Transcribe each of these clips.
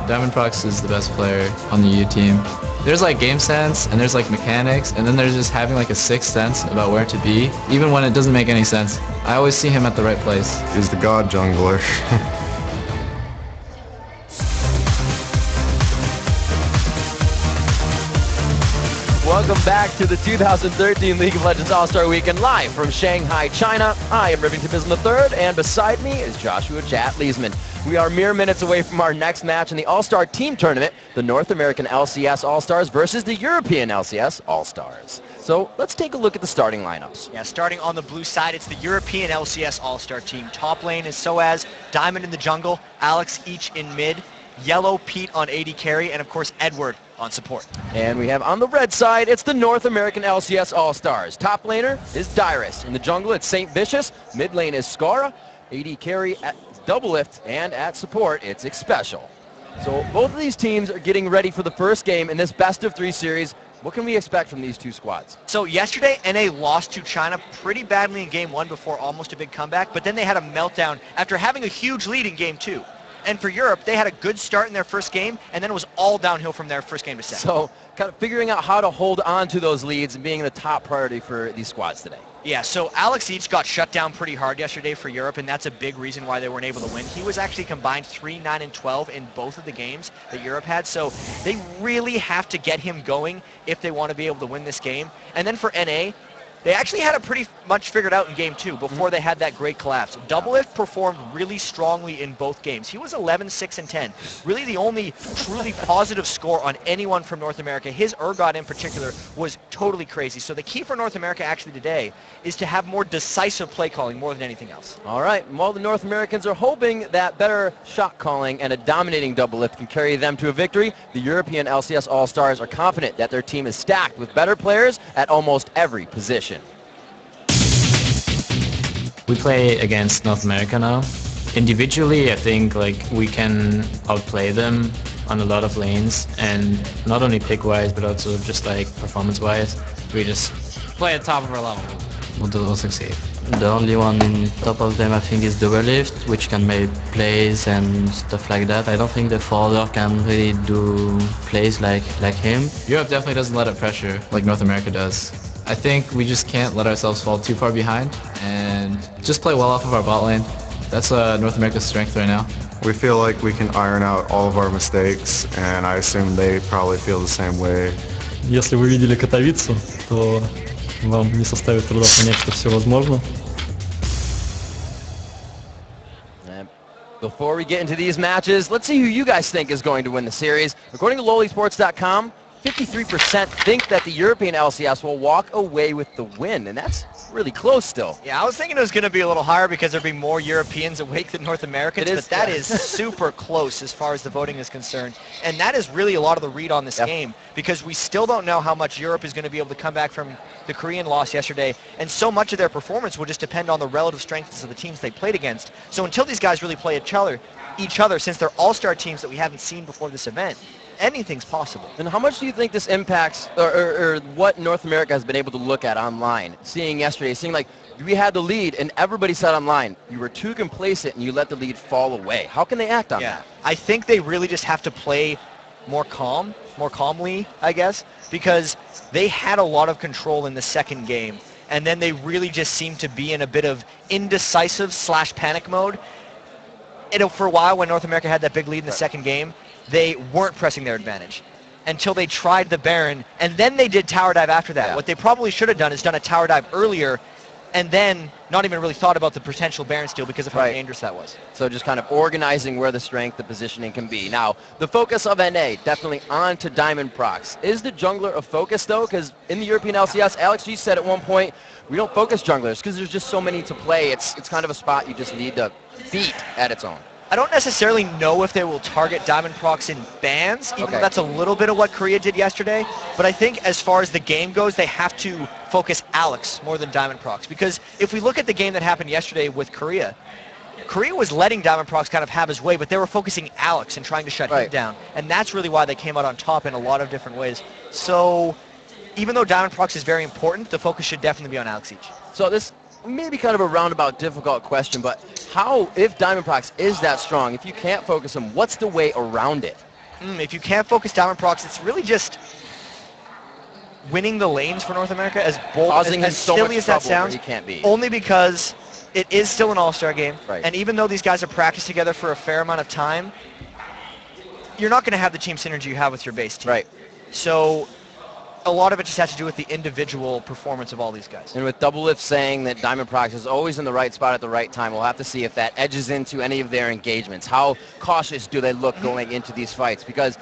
Diamond Prox is the best player on the U team. There's like game sense and there's like mechanics, and then there's just having like a sixth sense about where to be, even when it doesn't make any sense. I always see him at the right place. He's the god jungler. Welcome back to the 2013 League of Legends All-Star Weekend, live from Shanghai, China. I am Rivington Bism III, and beside me is Joshua Jat Leesman. We are mere minutes away from our next match in the All-Star Team Tournament, the North American LCS All-Stars versus the European LCS All-Stars. So let's take a look at the starting lineups. Yeah, starting on the blue side, it's the European LCS All-Star Team. Top lane is sOAZ, Diamond in the jungle, Alex each in mid, Yellowpete on AD carry, and of course Edward on support. And we have on the red side, it's the North American LCS All-Stars. Top laner is Dyrus. In the jungle, it's Saintvicious. Mid lane is Scarra. AD carry at Doublelift, and at support, it's Xpecial. So both of these teams are getting ready for the first game in this best-of-3 series. What can we expect from these two squads? So yesterday, NA lost to China pretty badly in Game 1 before almost a big comeback, but then they had a meltdown after having a huge lead in Game 2. And for Europe, they had a good start in their first game, and then it was all downhill from their first game to second. So kind of figuring out how to hold on to those leads and being the top priority for these squads today. Yeah, so Alexsei got shut down pretty hard yesterday for Europe, and that's a big reason why they weren't able to win. He was actually combined 3, 9, and 12 in both of the games that Europe had, so they really have to get him going if they want to be able to win this game. And then for NA, they actually had it pretty much figured out in Game 2 before they had that great collapse. Doublelift performed really strongly in both games. He was 11, 6, and 10. Really the only truly positive score on anyone from North America. His Urgot in particular was totally crazy. So the key for North America actually today is to have more decisive play calling more than anything else. All right, well, the North Americans are hoping that better shot calling and a dominating Doublelift can carry them to a victory. The European LCS All-Stars are confident that their team is stacked with better players at almost every position. We play against North America now. Individually, I think like we can outplay them on a lot of lanes, and not only pick-wise, but also just like performance-wise. We just play at the top of our level. We'll succeed. The only one in top of them, I think, is Doublelift, which can make plays and stuff like that. I don't think the forwarder can really do plays like him. Europe definitely doesn't let up pressure like North America does. I think we just can't let ourselves fall too far behind and just play well off of our bot lane. That's North America's strength right now. We feel like we can iron out all of our mistakes, and I assume they probably feel the same way. Если вы видели Катовицу, то вам не составит труда понять, что все возможно. Before we get into these matches, let's see who you guys think is going to win the series. According to LowlySports.com, 53% think that the European LCS will walk away with the win, and that's really close still. Yeah, I was thinking it was going to be a little higher because there'd be more Europeans awake than North Americans, but that is super close as far as the voting is concerned. And that is really a lot of the read on this game, because we still don't know how much Europe is going to be able to come back from the Korean loss yesterday, and so much of their performance will just depend on the relative strengths of the teams they played against. So until these guys really play each other, since they're all-star teams that we haven't seen before this event, anything's possible. And how much do you think this impacts or what North America has been able to look at online? Seeing yesterday, seeing like we had the lead and everybody said online, you were too complacent and you let the lead fall away. How can they act on that? I think they really just have to play more calmly, I guess, because they had a lot of control in the second game, and then they really just seemed to be in a bit of indecisive / panic mode. For a while, when North America had that big lead in the second game, they weren't pressing their advantage until they tried the Baron, and then they did tower dive after that. What they probably should have done is done a tower dive earlier, and then not even really thought about the potential Baron steal because of how dangerous that was. So just kind of organizing where the strength, the positioning can be. Now, the focus of NA, definitely on to Diamond Prox. Is the jungler a focus, though? Because in the European LCS, Alexsei said at one point, we don't focus junglers because there's just so many to play. It's kind of a spot you just need to beat at its own. I don't necessarily know if they will target Diamond Prox in bans, even though that's a little bit of what Korea did yesterday. But I think as far as the game goes, they have to focus Alex more than Diamond Prox. Because if we look at the game that happened yesterday with Korea, Korea was letting Diamond Prox kind of have his way, but they were focusing Alex and trying to shut him down. And that's really why they came out on top in a lot of different ways. So even though Diamond Prox is very important, the focus should definitely be on Alex each. So this maybe kind of a roundabout difficult question, but how, if Diamond Prox is that strong, if you can't focus him, what's the way around it? If you can't focus Diamond Prox, it's really just winning the lanes for North America, as bold, Causing him as so silly much as that trouble where sounds. he can't be. Only because it is still an all-star game, Right. and even though these guys have practiced together for a fair amount of time, you're not going to have the team synergy you have with your base team. Right. So a lot of it just has to do with the individual performance of all these guys. And with Doublelift saying that Diamond Prox is always in the right spot at the right time, we'll have to see if that edges into any of their engagements. How cautious do they look going into these fights? Because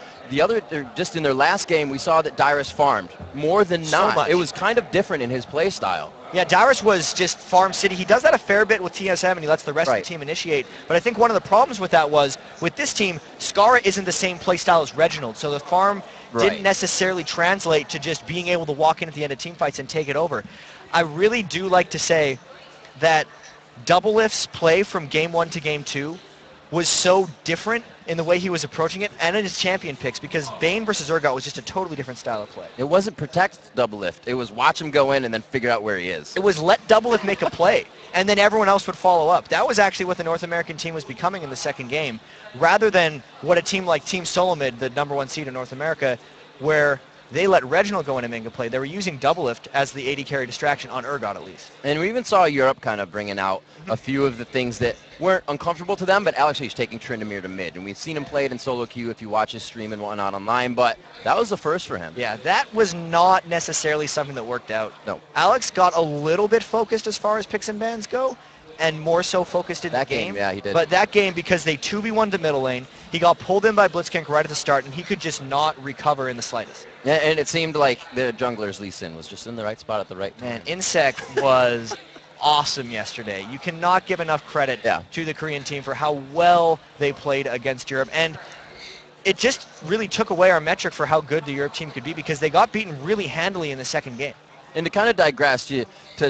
just in their last game, we saw that Dyrus farmed more than So not. much. It was kind of different in his play style. Yeah, Dyrus was just farm city. He does that a fair bit with TSM, and he lets the rest of Right. the team initiate. But I think one of the problems with that was, with this team, Scarra isn't the same play style as Reginald, so the farm Right. didn't necessarily translate to just being able to walk in at the end of team fights and take it over. I really do like to say that Doublelift's play from game 1 to game 2 was so different in the way he was approaching it, and in his champion picks, because Bane versus Urgot was just a totally different style of play. It wasn't protect Doublelift. It was watch him go in and then figure out where he is. It was let Doublelift make a play, and then everyone else would follow up. That was actually what the North American team was becoming in the second game, rather than what a team like Team Solomid, the #1 seed in North America, where they let Reginald go in and make a play. They were using Doublelift as the AD carry distraction on Urgot, at least. And we even saw Europe kind of bringing out a few of the things that weren't uncomfortable to them, but Alexsei's taking Tryndamere to mid. And we've seen him play it in solo queue if you watch his stream and whatnot online, but that was the first for him. Yeah, that was not necessarily something that worked out. No. Alex got a little bit focused as far as picks and bans go, and more so focused in That the game. yeah, he did. But that game, because they 2v1 to middle lane, he got pulled in by Blitzkink right at the start, and he could just not recover in the slightest. Yeah, and it seemed like the jungler's Lee Sin was just in the right spot at the right time. Man, Insec was awesome yesterday. You cannot give enough credit Yeah. to the Korean team for how well they played against Europe. And it just really took away our metric for how good the Europe team could be, because they got beaten really handily in the second game. And to kind of digress, to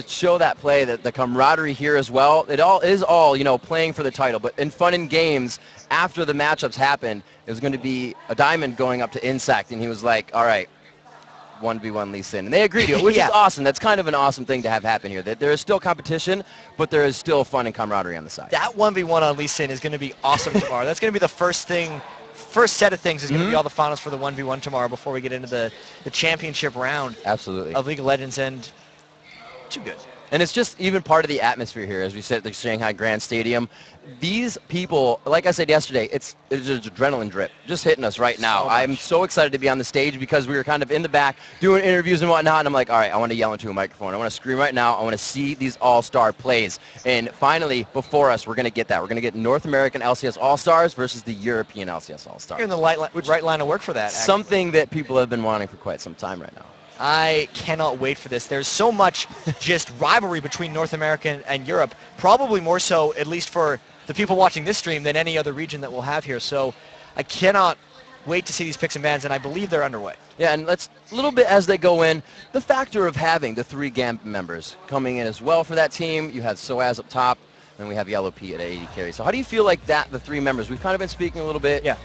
show that play, that the camaraderie here as well, it all is all, you know, playing for the title. But in fun and games, after the matchups happened, it was going to be a Diamond going up to Insect, and he was like, all right, 1v1 Lee Sin. And they agreed to it, which Yeah. is awesome. That's kind of an awesome thing to have happen here. That there is still competition, but there is still fun and camaraderie on the side. That 1v1 on Lee Sin is going to be awesome tomorrow. That's going to be the first set of things is going to be all the finals for the 1v1 tomorrow before we get into the championship round Absolutely. of League of Legends, and too good. And it's just even part of the atmosphere here as we sit at the Shanghai Grand Stadium. These people, like I said yesterday, it's just adrenaline drip just hitting us right now. So I'm much. so excited to be on the stage because we were kind of in the back doing interviews and whatnot, and I'm like, all right, I want to yell into a microphone. I want to scream right now. I want to see these all-star plays. And finally, before us, we're going to get that. We're going to get North American LCS All-Stars versus the European LCS All-Stars. You're in the right line of work for that. Actually. Something that people have been wanting for quite some time right now. I cannot wait for this. There's so much just rivalry between North America and Europe, probably more so, at least for the people watching this stream, than any other region that we'll have here. So I cannot wait to see these picks and bans, and I believe they're underway. Yeah, and let's a little bit as they go in, the factor of having the 3 Gambit members coming in as well for that team. You had sOAZ up top, and we have Yellowpete at 80 carry. So how do you feel like that, the 3 members? We've kind of been speaking a little bit. Yeah.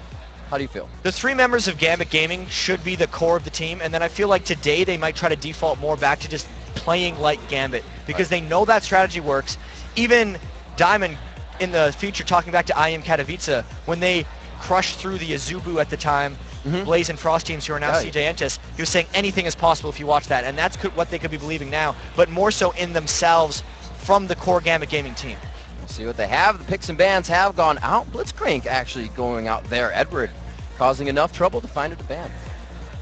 How do you feel? The 3 members of Gambit Gaming should be the core of the team, and then I feel like today they might try to default more back to just playing like Gambit, because they know that strategy works. Even Diamond in the feature talking back to I Am Katowice, when they crushed through the Azubu at the time, Blaze and Frost teams who are now CJ Entis, he was saying anything is possible if you watch that, and that's what they could be believing now, but more so in themselves from the core Gambit Gaming team. We'll see what they have. The picks and bans have gone out. Blitzcrank actually going out there. Edward causing enough trouble to find it to ban.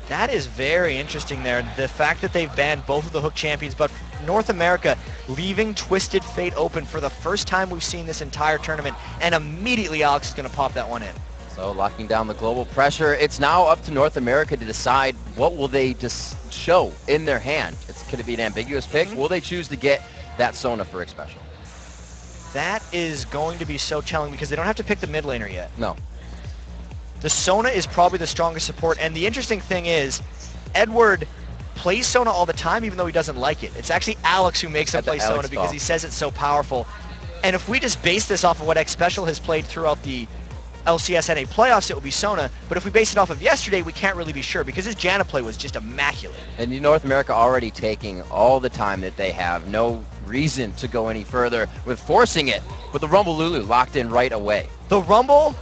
That is very interesting there. The fact that they've banned both of the Hook champions, but North America leaving Twisted Fate open for the first time we've seen this entire tournament, and immediately Alex is going to pop that one in. So locking down the global pressure. It's now up to North America to decide what will they just show in their hand. Could it be an ambiguous pick? Will they choose to get that Sona for Xpecial? That is going to be so telling because they don't have to pick the mid laner yet. No. The Sona is probably the strongest support, and the interesting thing is, Edward plays Sona all the time even though he doesn't like it. It's actually Alex who makes him play Sona because he says it's so powerful. And if we just base this off of what Xpecial has played throughout the LCS NA playoffs, it will be Sona. But if we base it off of yesterday, we can't really be sure because his Janna play was just immaculate. And North America already taking all the time that they have. No reason to go any further with forcing it with the Rumble Lulu locked in right away. The Rumble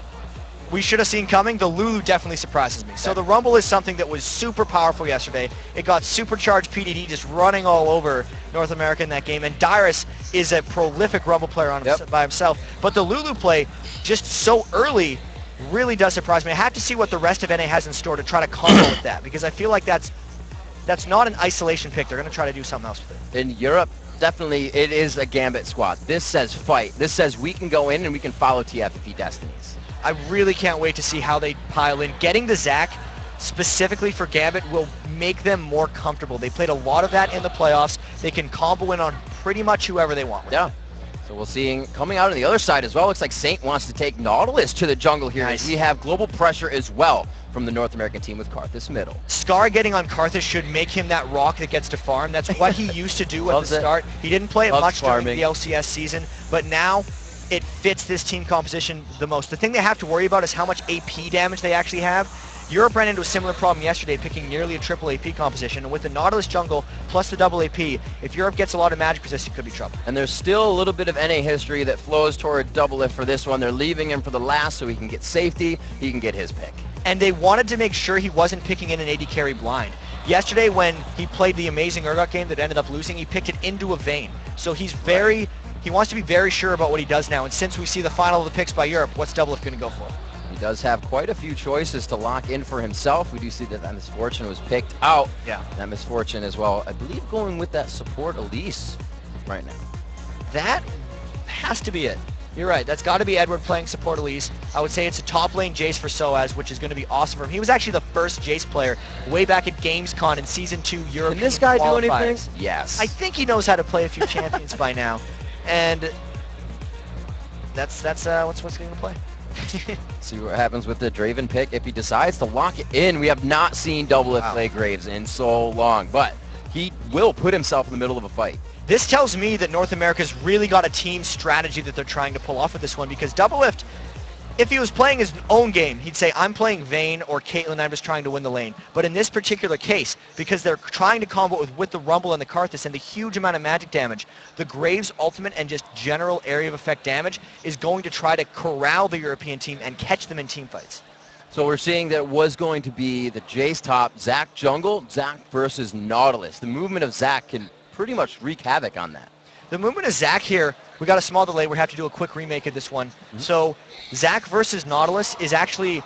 we should have seen coming, the Lulu definitely surprises me. So the Rumble is something that was super powerful yesterday. It got supercharged PDD just running all over North America in that game, and Dyrus is a prolific Rumble player by himself. But the Lulu play, just so early, really does surprise me. I have to see what the rest of NA has in store to try to combo with that, because I feel like that's not an isolation pick. They're going to try to do something else with it. In Europe, definitely it is a Gambit squad. This says fight. This says we can go in and we can follow TFP Destinies. I really can't wait to see how they pile in. Getting the Zach specifically for Gambit will make them more comfortable. They played a lot of that in the playoffs. They can combo in on pretty much whoever they want. Yeah. So we'll see coming out on the other side as well. Looks like Saint wants to take Nautilus to the jungle here. Nice. We have global pressure as well from the North American team with Karthus middle. Scarra getting on Karthus should make him that rock that gets to farm. That's what he used to do at the start. He didn't play it much during the LCS season, but now it fits this team composition the most. The thing they have to worry about is how much AP damage they actually have. Europe ran into a similar problem yesterday, picking nearly a triple AP composition, and with the Nautilus jungle plus the double AP, if Europe gets a lot of magic resist, it could be trouble. And there's still a little bit of NA history that flows toward Doublelift for this one. They're leaving him for the last so he can get safety, he can get his pick. And they wanted to make sure he wasn't picking in an AD carry blind. Yesterday when he played the amazing Urgot game that ended up losing, he picked it into a Vayne. So he's he wants to be very sure about what he does now, and since we see the final of the picks by Europe, what's Doublelift going to go for? He does have quite a few choices to lock in for himself. We do see that Misfortune was picked out. Yeah. That Misfortune as well. I believe going with that support Elise right now. That has to be it. You're right. That's got to be Edward playing support Elise. I would say it's a top lane Jace for sOAZ, which is going to be awesome for him. He was actually the first Jace player way back at Gamescon in Season 2 European Can this guy qualifiers. do anything? Yes. I think he knows how to play a few champions by now. And that's what's going to play. See what happens with the Draven pick. If he decides to lock it in, we have not seen Doublelift play Graves in so long, but he will put himself in the middle of a fight. This tells me that North America's really got a team strategy that they're trying to pull off with this one, because Doublelift, if he was playing his own game, he'd say, I'm playing Vayne or Caitlyn, I'm just trying to win the lane. But in this particular case, because they're trying to combo with the Rumble and the Karthus and the huge amount of magic damage, the Graves ultimate and just general area of effect damage is going to try to corral the European team and catch them in team fights. So we're seeing that it was going to be the Jace top, Zac jungle, Zac versus Nautilus. The movement of Zac can pretty much wreak havoc on that. The movement of Zac here, we got a small delay. We have to do a quick remake of this one. So Zac versus Nautilus is actually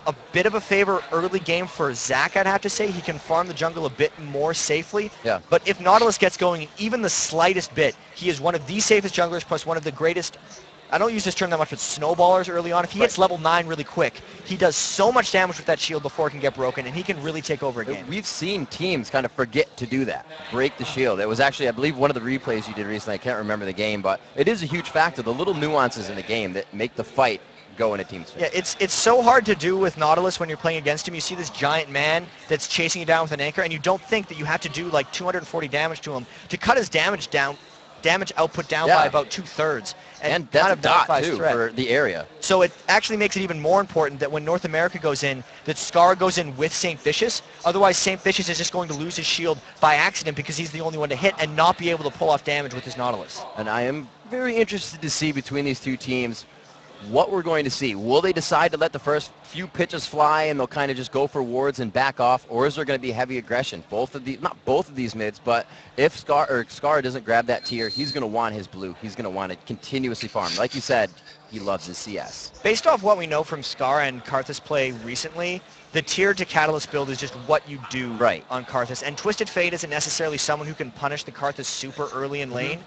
a bit of a favor early game for Zac, I'd have to say. He can farm the jungle a bit more safely. Yeah. But if Nautilus gets going even the slightest bit, he is one of the safest junglers plus one of the greatest, I don't use this term that much, but snowballers early on. If he hits level 9 really quick, he does so much damage with that shield before it can get broken, and he can really take over a game. We've seen teams kind of forget to do that, break the shield. It was actually, I believe, one of the replays you did recently. I can't remember the game, but it is a huge factor, the little nuances in the game that make the fight go in a team's favor. Yeah, it's so hard to do with Nautilus when you're playing against him. You see this giant man that's chasing you down with an anchor, and you don't think that you have to do like 240 damage to him to cut his damage output down by about 2/3. And that's kind a of dot, too, for the area. So it actually makes it even more important that when North America goes in, that Scarra goes in with Saintvicious. Otherwise, Saintvicious is just going to lose his shield by accident because he's the only one to hit and not be able to pull off damage with his Nautilus. And I am very interested to see between these two teams what we're going to see. Will they decide to let the first few pitches fly and they'll kind of just go for wards and back off, or is there going to be heavy aggression? Not both of these mids, but if Scarra doesn't grab that tier, he's going to want his blue. He's going to want to continuously farm. Like you said, he loves his CS. Based off what we know from Scarra and Karthus play recently, the tier to Catalyst build is just what you do on Karthus. And Twisted Fate isn't necessarily someone who can punish the Karthus super early in lane.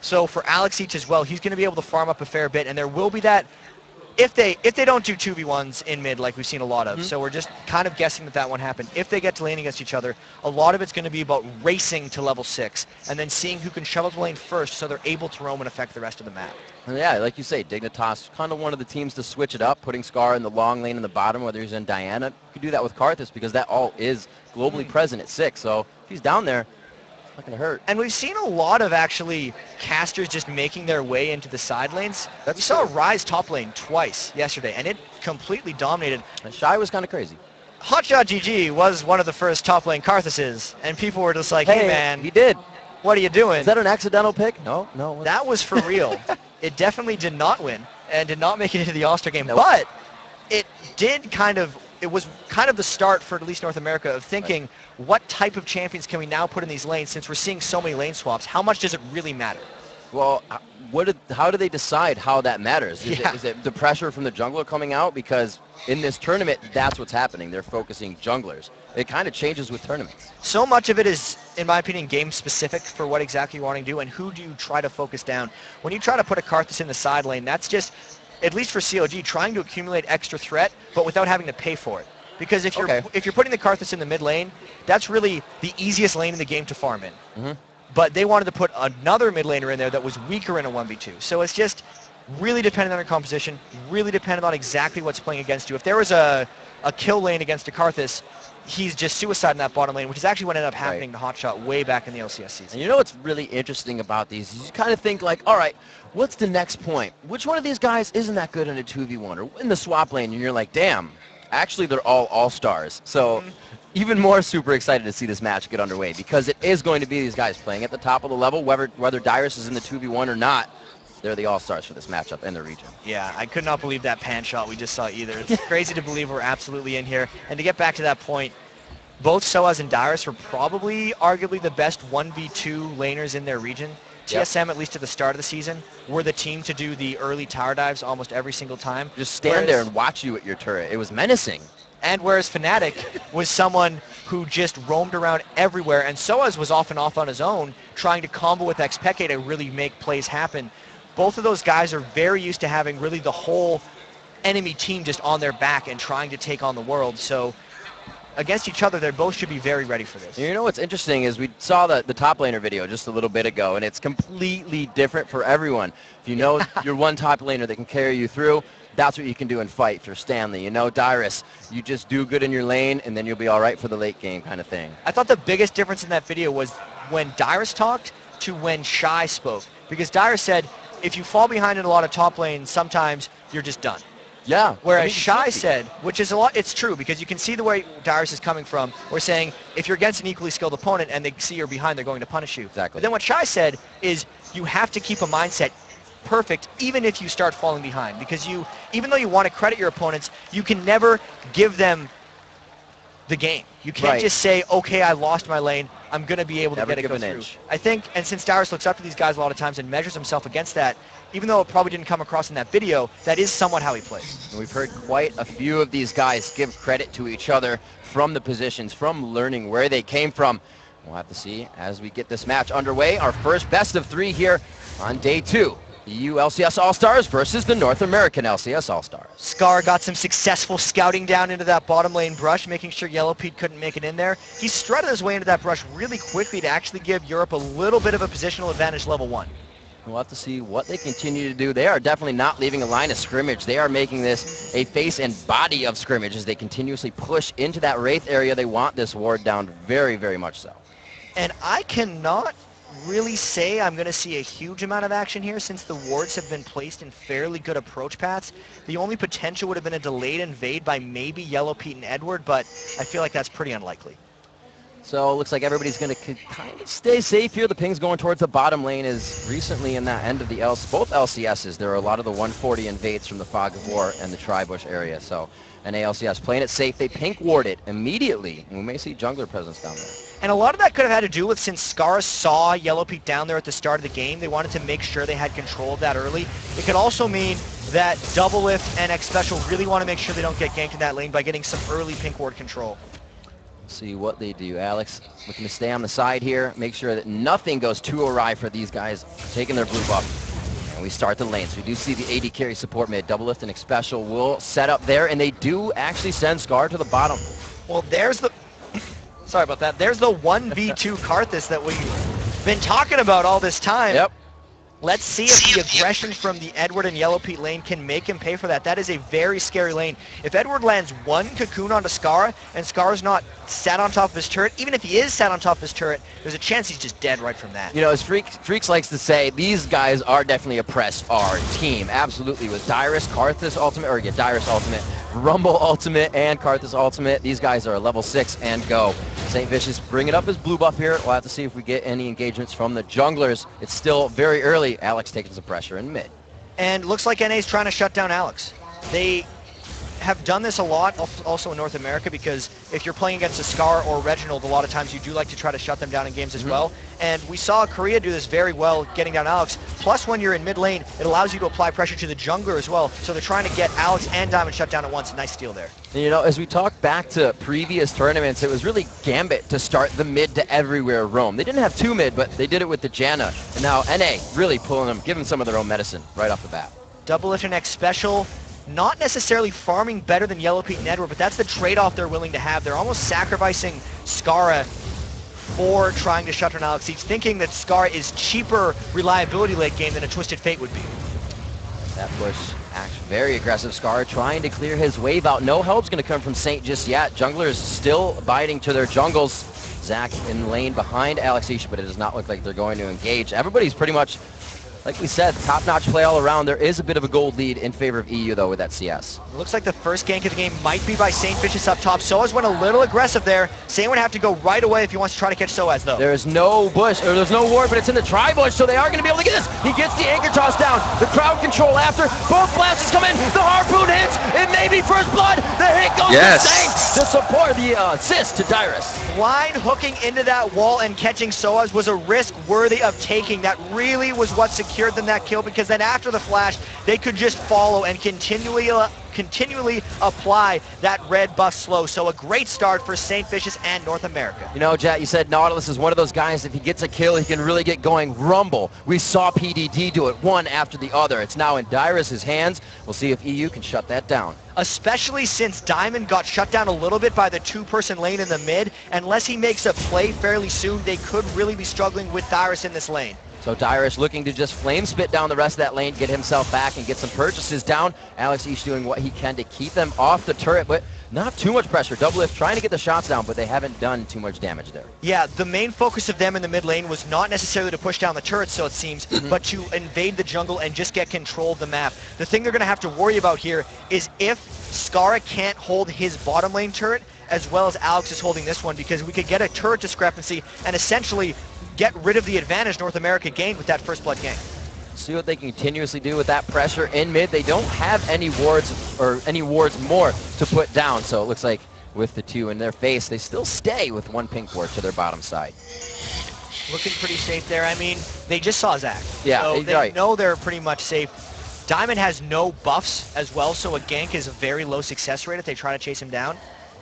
So for Alexsei as well, he's going to be able to farm up a fair bit, and there will be that if they don't do 2v1s in mid like we've seen a lot of. So we're just kind of guessing that won't happen. If they get to lane against each other, a lot of it's going to be about racing to level 6 and then seeing who can shovel the lane first so they're able to roam and affect the rest of the map. And yeah, like you say, Dignitas kind of one of the teams to switch it up, putting Scarra in the long lane in the bottom, whether he's in Diana. You could do that with Karthus because that all is globally present at 6. So if he's down there, not going to hurt. And we've seen a lot of actually casters just making their way into the side lanes. We saw Ryze top lane twice yesterday, and it completely dominated. And Shy was kind of crazy. Hotshot GG was one of the first top lane Karthuses, and people were just like, hey man, he did. What are you doing? Is that an accidental pick? No. That was for real. It definitely did not win and did not make it into the All-Star game. But it was kind of the start for at least North America of thinking, what type of champions can we now put in these lanes since we're seeing so many lane swaps? How much does it really matter? Well, how do they decide how that matters? Is it the pressure from the jungler coming out? Because in this tournament, that's what's happening. They're focusing junglers. It kind of changes with tournaments. So much of it is, in my opinion, game specific for what exactly you want to do and who do you try to focus down. When you try to put a Karthus in the side lane, that's just, at least for COG, trying to accumulate extra threat, but without having to pay for it. Because if you're putting the Karthus in the mid lane, that's really the easiest lane in the game to farm in. Mm-hmm. But they wanted to put another mid laner in there that was weaker in a 1v2. So it's just really dependent on your composition, really dependent on exactly what's playing against you. If there was a kill lane against a Karthus, he's just suicide in that bottom lane, which is actually what ended up happening to Hotshot way back in the LCS season. And you know what's really interesting about these? You kind of think like, all right, what's the next point? Which one of these guys isn't that good in a 2v1 or in the swap lane? And you're like, damn, actually they're all stars. So even more super excited to see this match get underway because it is going to be these guys playing at the top of the level, whether Dyrus is in the 2v1 or not. They're the all-stars for this matchup in the region. Yeah, I could not believe that pan shot we just saw either. It's crazy to believe we're absolutely in here. And to get back to that point, both sOAZ and Dyrus were probably arguably the best 1v2 laners in their region. TSM, at least at the start of the season, were the team to do the early tower dives almost every single time. Just stand there and watch you at your turret. It was menacing. And whereas Fnatic was someone who just roamed around everywhere, and sOAZ was off and off on his own, trying to combo with Xpecial to really make plays happen. Both of those guys are very used to having really the whole enemy team just on their back and trying to take on the world. So against each other, they both should be very ready for this. You know what's interesting is we saw the top laner video just a little bit ago, and it's completely different for everyone. If you know you're one top laner that can carry you through, that's what you can do in fight. If you're Stanley, you know, Dyrus, you just do good in your lane, and then you'll be all right for the late game kind of thing. I thought the biggest difference in that video was when Dyrus talked to when Shy spoke. Because Dyrus said, if you fall behind in a lot of top lanes, sometimes you're just done. Yeah. Whereas Shy said, which is a lot, it's true, because you can see the way Dyrus is coming from. We're saying, if you're against an equally skilled opponent and they see you're behind, they're going to punish you. Exactly. But then what Shy said is, you have to keep a mindset perfect even if you start falling behind, because even though you want to credit your opponents, you can never give them the game. You can't just say, okay, I lost my lane, I'm going to be able to get it go through. I think, and since Dyrus looks up to these guys a lot of times and measures himself against that, even though it probably didn't come across in that video, that is somewhat how he plays. And we've heard quite a few of these guys give credit to each other from the positions, from learning where they came from. We'll have to see as we get this match underway. Our first best of 3 here on day 2. The EU LCS All-Stars versus the North American LCS All-Stars. Scarra got some successful scouting down into that bottom lane brush, making sure Yellowpete couldn't make it in there. He strutted his way into that brush really quickly to actually give Europe a little bit of a positional advantage level 1. We'll have to see what they continue to do. They are definitely not leaving a line of scrimmage. They are making this a face and body of scrimmage as they continuously push into that Wraith area. They want this ward down very, very much so. And I cannot really say I'm going to see a huge amount of action here since the wards have been placed in fairly good approach paths. The only potential would have been a delayed invade by maybe Yellowpete and Edward, but I feel like that's pretty unlikely. So it looks like everybody's going to kind of stay safe here. The Ping's going towards the bottom lane as recently in that end of the both LCSs. There are a lot of the 140 invades from the Fog of War and the Tri-Bush area. So an ALCS playing it safe. They Pink ward it immediately, and we may see jungler presence down there. And a lot of that could have had to do with, since Scarra saw Yellowpete down there at the start of the game, they wanted to make sure they had control of that early. It could also mean that Doublelift and Xpecial really want to make sure they don't get ganked in that lane by getting some early Pink ward control. See what they do. Alex looking to stay on the side here, make sure that nothing goes too awry for these guys taking their blue buff. And we start the lanes. We do see the AD carry support mid. Doublelift and Xpecial will set up there, and they do actually send Scarra to the bottom. Well, there's the... Sorry about that. There's the 1v2 Karthus that we've been talking about all this time. Yep. Let's see if the aggression from the Edward and Yellowpete lane can make him pay for that. That is a very scary lane. If Edward lands one cocoon onto Scarra, and Scarra's not sat on top of his turret, even if he is sat on top of his turret, there's a chance he's just dead right from that. You know, as Freaks likes to say, these guys are definitely oppressed our team. Absolutely. With Dyrus, Karthus ultimate, or Dyrus ultimate, Rumble ultimate, and Karthus ultimate, these guys are a level 6 and go. Saintvicious bringing up his blue buff here. We'll have to see if we get any engagements from the junglers. It's still very early. Alex taking some pressure in mid. And looks like NA's trying to shut down Alex. have done this a lot, also in North America, because if you're playing against a Scarra or Reginald, a lot of times you do like to try to shut them down in games as well. And we saw Korea do this very well, getting down Alex. Plus, when you're in mid lane, it allows you to apply pressure to the jungler as well. So they're trying to get Alex and Diamond shut down at once. Nice steal there. You know, as we talk back to previous tournaments, it was really Gambit to start the mid to everywhere roam. They didn't have 2 mid, but they did it with the Janna. And now NA really pulling them, giving some of their own medicine right off the bat. Doublelift and Xpecial, not necessarily farming better than Yellowpete and Edward, but that's the trade-off they're willing to have. They're almost sacrificing Scarra for trying to shut down Alexsei, thinking that Scarra is cheaper reliability late game than a Twisted Fate would be. That push, action, very aggressive. Scarra trying to clear his wave out. No help's going to come from Saint just yet. Junglers still biting to their jungles. Zach in lane behind Alexsei, but it does not look like they're going to engage. Everybody's pretty much, like we said, top-notch play all around. There is a bit of a gold lead in favor of EU, though, with that CS. It looks like the first gank of the game might be by Saintvicious up top. sOAZ went a little aggressive there. Saint would have to go right away if he wants to try to catch sOAZ, though. There is no bush, or there's no ward, but it's in the tri-bush, so they are going to be able to get this. He gets the anchor toss down. The crowd control after. Both blasts come in. The harpoon hits. It may be first blood. The hit goes to Saint to support the assist to Dyrus. Blind hooking into that wall and catching sOAZ was a risk worthy of taking. That really was what secured them that kill, because then after the flash, they could just follow and continually apply that red buff slow. So a great start for Saintvicious and North America. You know, Jet, you said Nautilus is one of those guys, if he gets a kill, he can really get going. Rumble. We saw PDD do it one after the other. It's now in Dyrus' hands. We'll see if EU can shut that down. Especially since Diamond got shut down a little bit by the 2-person lane in the mid. Unless he makes a play fairly soon, they could really be struggling with Dyrus in this lane. So Dyrus looking to just flame spit down the rest of that lane, get himself back and get some purchases down. Alexsei doing what he can to keep them off the turret, but not too much pressure. Doublelift trying to get the shots down, but they haven't done too much damage there. Yeah, the main focus of them in the mid lane was not necessarily to push down the turrets, so it seems, but to invade the jungle and just get control of the map. The thing they're going to have to worry about here is if Scarra can't hold his bottom lane turret, as well as Alex is holding this one, because we could get a turret discrepancy and essentially get rid of the advantage North America gained with that first blood gank. See what they can continuously do with that pressure in mid. They don't have any wards or any wards more to put down, so it looks like with the 2 in their face, they still stay with 1 pink ward to their bottom side. Looking pretty safe there. I mean, they just saw Zach. Yeah, so they right. know they're pretty much safe. Diamond has no buffs as well, so a gank is a very low success rate if they try to chase him down.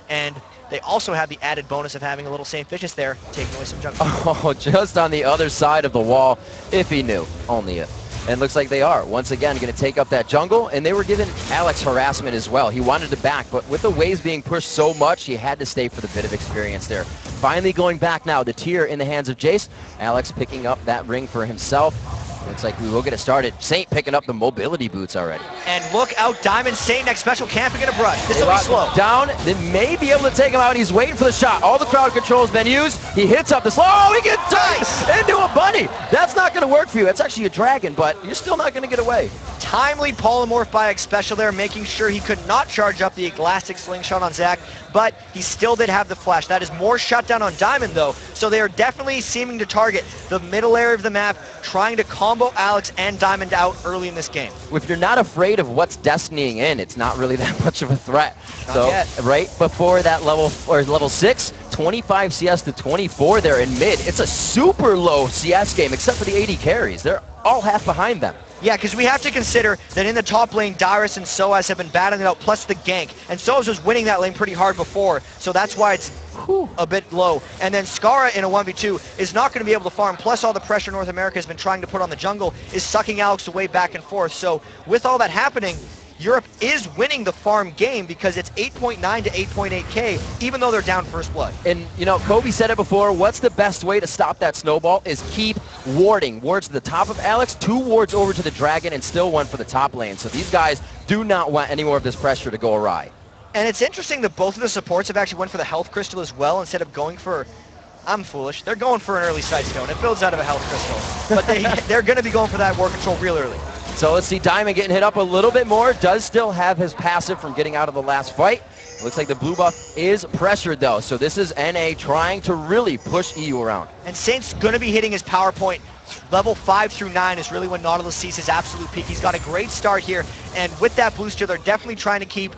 And they also have the added bonus of having a little Saintvicious there, taking away some jungle. Oh, just on the other side of the wall, if he knew, only if. And looks like they are, once again, going to take up that jungle, and they were giving Alex harassment as well. He wanted to back, but with the waves being pushed so much, he had to stay for the bit of experience there. Finally going back now, the tier in the hands of Jace. Alex picking up that ring for himself. Looks like we will get it started. Saint picking up the mobility boots already. And look out, Diamond, Saint, Xpecial camping in a brush. This will be slow. Down, they may be able to take him out. He's waiting for the shot. All the crowd control has been used. He hits up the slow. Oh, he gets turned into a bunny. That's not going to work for you. That's actually a dragon, but you're still not going to get away. Timely polymorph by Xpecial there, making sure he could not charge up the elastic slingshot on Zach, but he still did have the flash. That is more shutdown on Diamond, though, so they are definitely seeming to target the middle area of the map, trying to combo Alex and Diamond out early in this game. If you're not afraid of what's destinying in, it's not really that much of a threat. Not so yet. Right before that level 6, 25 CS to 24 there in mid. It's a super low CS game, except for the 80 carries. They're all half behind them. Yeah, because we have to consider that in the top lane, Dyrus and sOAZ have been battling it out, plus the gank. And sOAZ was winning that lane pretty hard before, so that's why it's a bit low. And then Scarra in a 1v2 is not going to be able to farm, plus all the pressure North America has been trying to put on the jungle is sucking Alex away back and forth. So with all that happening, Europe is winning the farm game because it's 8.9 to 8.8k, even though they're down first blood. And, you know, Kobe said it before, what's the best way to stop that snowball is keep warding. Wards to the top of Alex, 2 wards over to the dragon, and still 1 for the top lane. So these guys do not want any more of this pressure to go awry. And it's interesting that both of the supports have actually went for the health crystal as well instead of going for, I'm foolish, they're going for an early side stone. It builds out of a health crystal. But they're going to be going for that war control real early. So let's see Diamond getting hit up a little bit more. Does still have his passive from getting out of the last fight. Looks like the blue buff is pressured though. So this is NA trying to really push EU around. And Saint's going to be hitting his power point level 5 through 9 is really when Nautilus sees his absolute peak. He's got a great start here, and with that booster, they're definitely trying to keep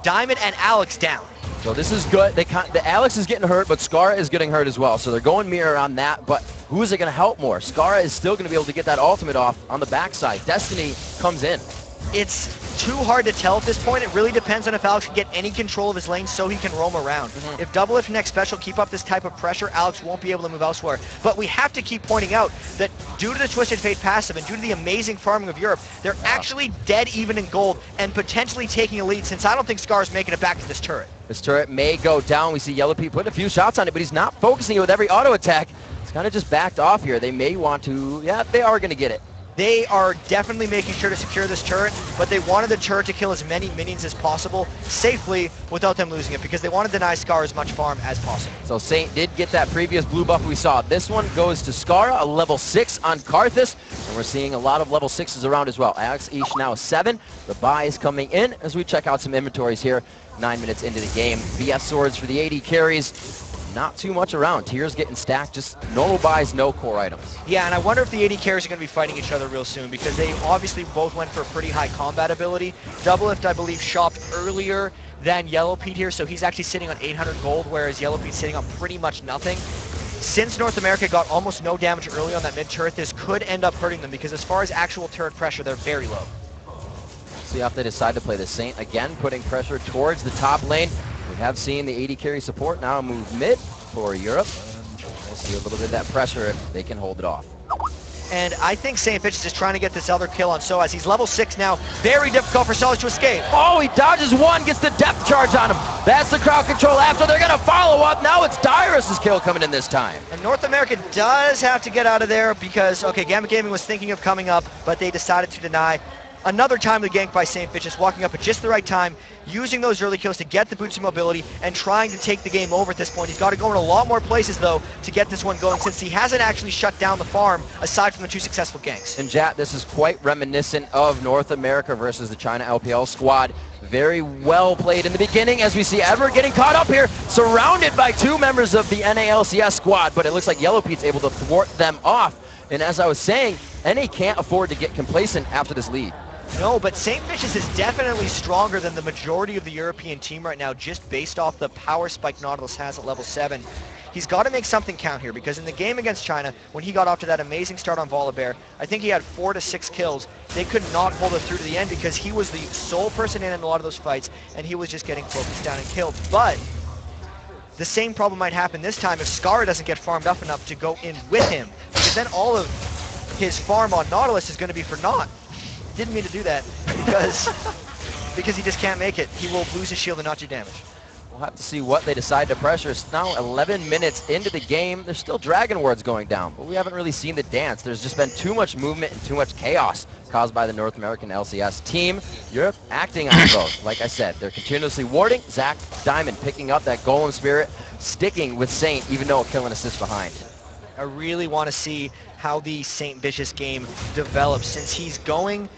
Diamond and Alex down. So this is good. The Alex is getting hurt, but Scarra is getting hurt as well. So they're going mirror on that, but who is it going to help more? Scarra is still going to be able to get that ultimate off on the backside. Destiny comes in. It's too hard to tell at this point. It really depends on if Alex can get any control of his lane so he can roam around. If Doublelift and Xpecial keep up this type of pressure, Alex won't be able to move elsewhere. But we have to keep pointing out that due to the Twisted Fate passive and due to the amazing farming of Europe, they're actually dead even in gold and potentially taking a lead, since I don't think Scar's making it back to this turret. This turret may go down. We see Yellowpete putting a few shots on it, but he's not focusing it with every auto attack. It's kind of just backed off here. They may want to, yeah, they are going to get it. They are definitely making sure to secure this turret, but they wanted the turret to kill as many minions as possible safely without them losing it, because they want to deny Scarra as much farm as possible. So Saint did get that previous blue buff we saw. This one goes to Scarra, a level 6 on Karthus, and we're seeing a lot of level 6s around as well. Alex Ish now 7. The buy is coming in as we check out some inventories here. 9 minutes into the game. BS swords for the AD carries. Not too much around. Tiers getting stacked, just normal buys, no core items. Yeah, and I wonder if the AD carries are going to be fighting each other real soon, because they obviously both went for pretty high combat ability. Doublelift, I believe, shopped earlier than Yellowpete here, so he's actually sitting on 800 gold, whereas Yellowpete's sitting on pretty much nothing. Since North America got almost no damage early on that mid turret, this could end up hurting them, because as far as actual turret pressure, they're very low. See if they decide to play the Saint again, putting pressure towards the top lane. We have seen the AD carry support now move mid for Europe. We'll see a little bit of that pressure if they can hold it off. And I think Saintvicious is trying to get this other kill on sOAZ. He's level 6 now. Very difficult for sOAZ to escape. Oh, he dodges one, gets the depth charge on him. That's the crowd control after. They're going to follow up. Now it's Dyrus' kill coming in this time. And North America does have to get out of there because, okay, Gamma Gaming was thinking of coming up, but they decided to deny. Another timely gank by Saintvicious, walking up at just the right time, using those early kills to get the boosted mobility and trying to take the game over at this point. He's got to go in a lot more places, though, to get this one going, since he hasn't actually shut down the farm, aside from the 2 successful ganks. And Jat, this is quite reminiscent of North America versus the China LPL squad. Very well played in the beginning, as we see Edward getting caught up here, surrounded by 2 members of the NALCS squad, but it looks like Yellowpete's able to thwart them off. And as I was saying, NA can't afford to get complacent after this lead. No, but Saintvicious is definitely stronger than the majority of the European team right now, just based off the power spike Nautilus has at level 7. He's got to make something count here, because in the game against China, when he got off to that amazing start on Volibear, I think he had 4 to 6 kills. They could not hold it through to the end because he was the sole person in a lot of those fights, and he was just getting focused down and killed. But the same problem might happen this time if Scarra doesn't get farmed up enough to go in with him, because then all of his farm on Nautilus is going to be for naught. Didn't mean to do that, because he just can't make it. He will lose his shield and not do damage. We'll have to see what they decide to pressure. It's now 11 minutes into the game. There's still Dragon Wards going down, but we haven't really seen the dance. There's just been too much movement and too much chaos caused by the North American LCS team. Europe acting on both. Like I said, they're continuously warding. Zach Diamond picking up that Golem Spirit, sticking with Saint, even though a kill and assist behind. I really want to see how the Saintvicious game develops, since he's going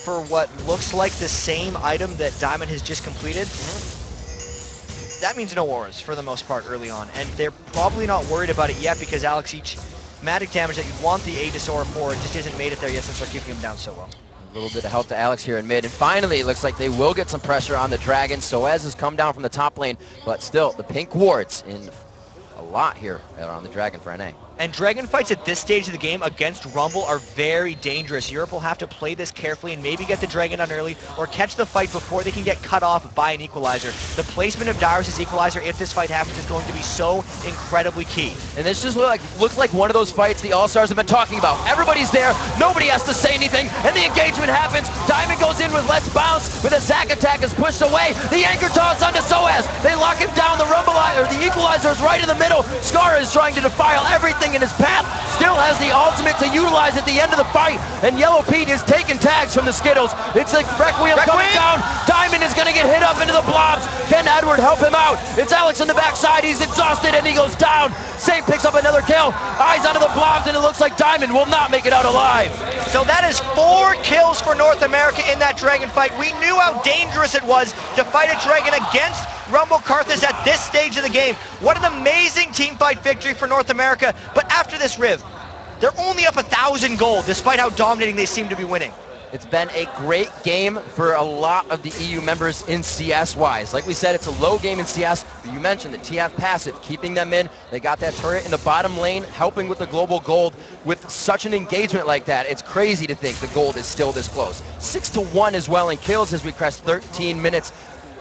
for what looks like the same item that Diamond has just completed. That means no auras for the most part early on, and they're probably not worried about it yet because Alex, each magic damage that you want the Aegis aura for just isn't made it there yet, since they're keeping him down so well. A little bit of help to Alex here in mid, and finally it looks like they will get some pressure on the Dragon. sOAZ has come down from the top lane, but still the pink wards in a lot here on the Dragon for NA. And Dragon fights at this stage of the game against Rumble are very dangerous. Europe will have to play this carefully and maybe get the Dragon on early or catch the fight before they can get cut off by an equalizer. The placement of Dyrus' equalizer, if this fight happens, is going to be so incredibly key. And this just looks like one of those fights the All-Stars have been talking about. Everybody's there, nobody has to say anything, and the engagement happens. Diamond goes in with less bounce, with a Zac attack is pushed away. The anchor toss onto sOAZ. They lock him down. The the equalizer is right in the middle. Scarra is trying to defile everything in his path. Still has the ultimate to utilize at the end of the fight. And Yellowpete is taking tags from the Skittles. It's like Requiem coming down. Diamond is going to get hit up into the blobs. Can Edward help him out? It's Alex on the backside. He's exhausted and he goes down. Saint picks up another kill. Eyes onto the blobs, and it looks like Diamond will not make it out alive. So that is 4 kills for North America in that Dragon fight. We knew how dangerous it was to fight a Dragon against Rumble Karthus at this stage of the game. What an amazing team fight victory for North America. But after this Riv, They're only up 1,000 gold, despite how dominating they seem to be winning. It's been a great game for a lot of the EU members in CS-wise. Like we said, it's a low game in CS, but you mentioned the TF passive, keeping them in. They got that turret in the bottom lane, helping with the global gold. With such an engagement like that, it's crazy to think the gold is still this close. 6-1 as well in kills as we crest 13 minutes.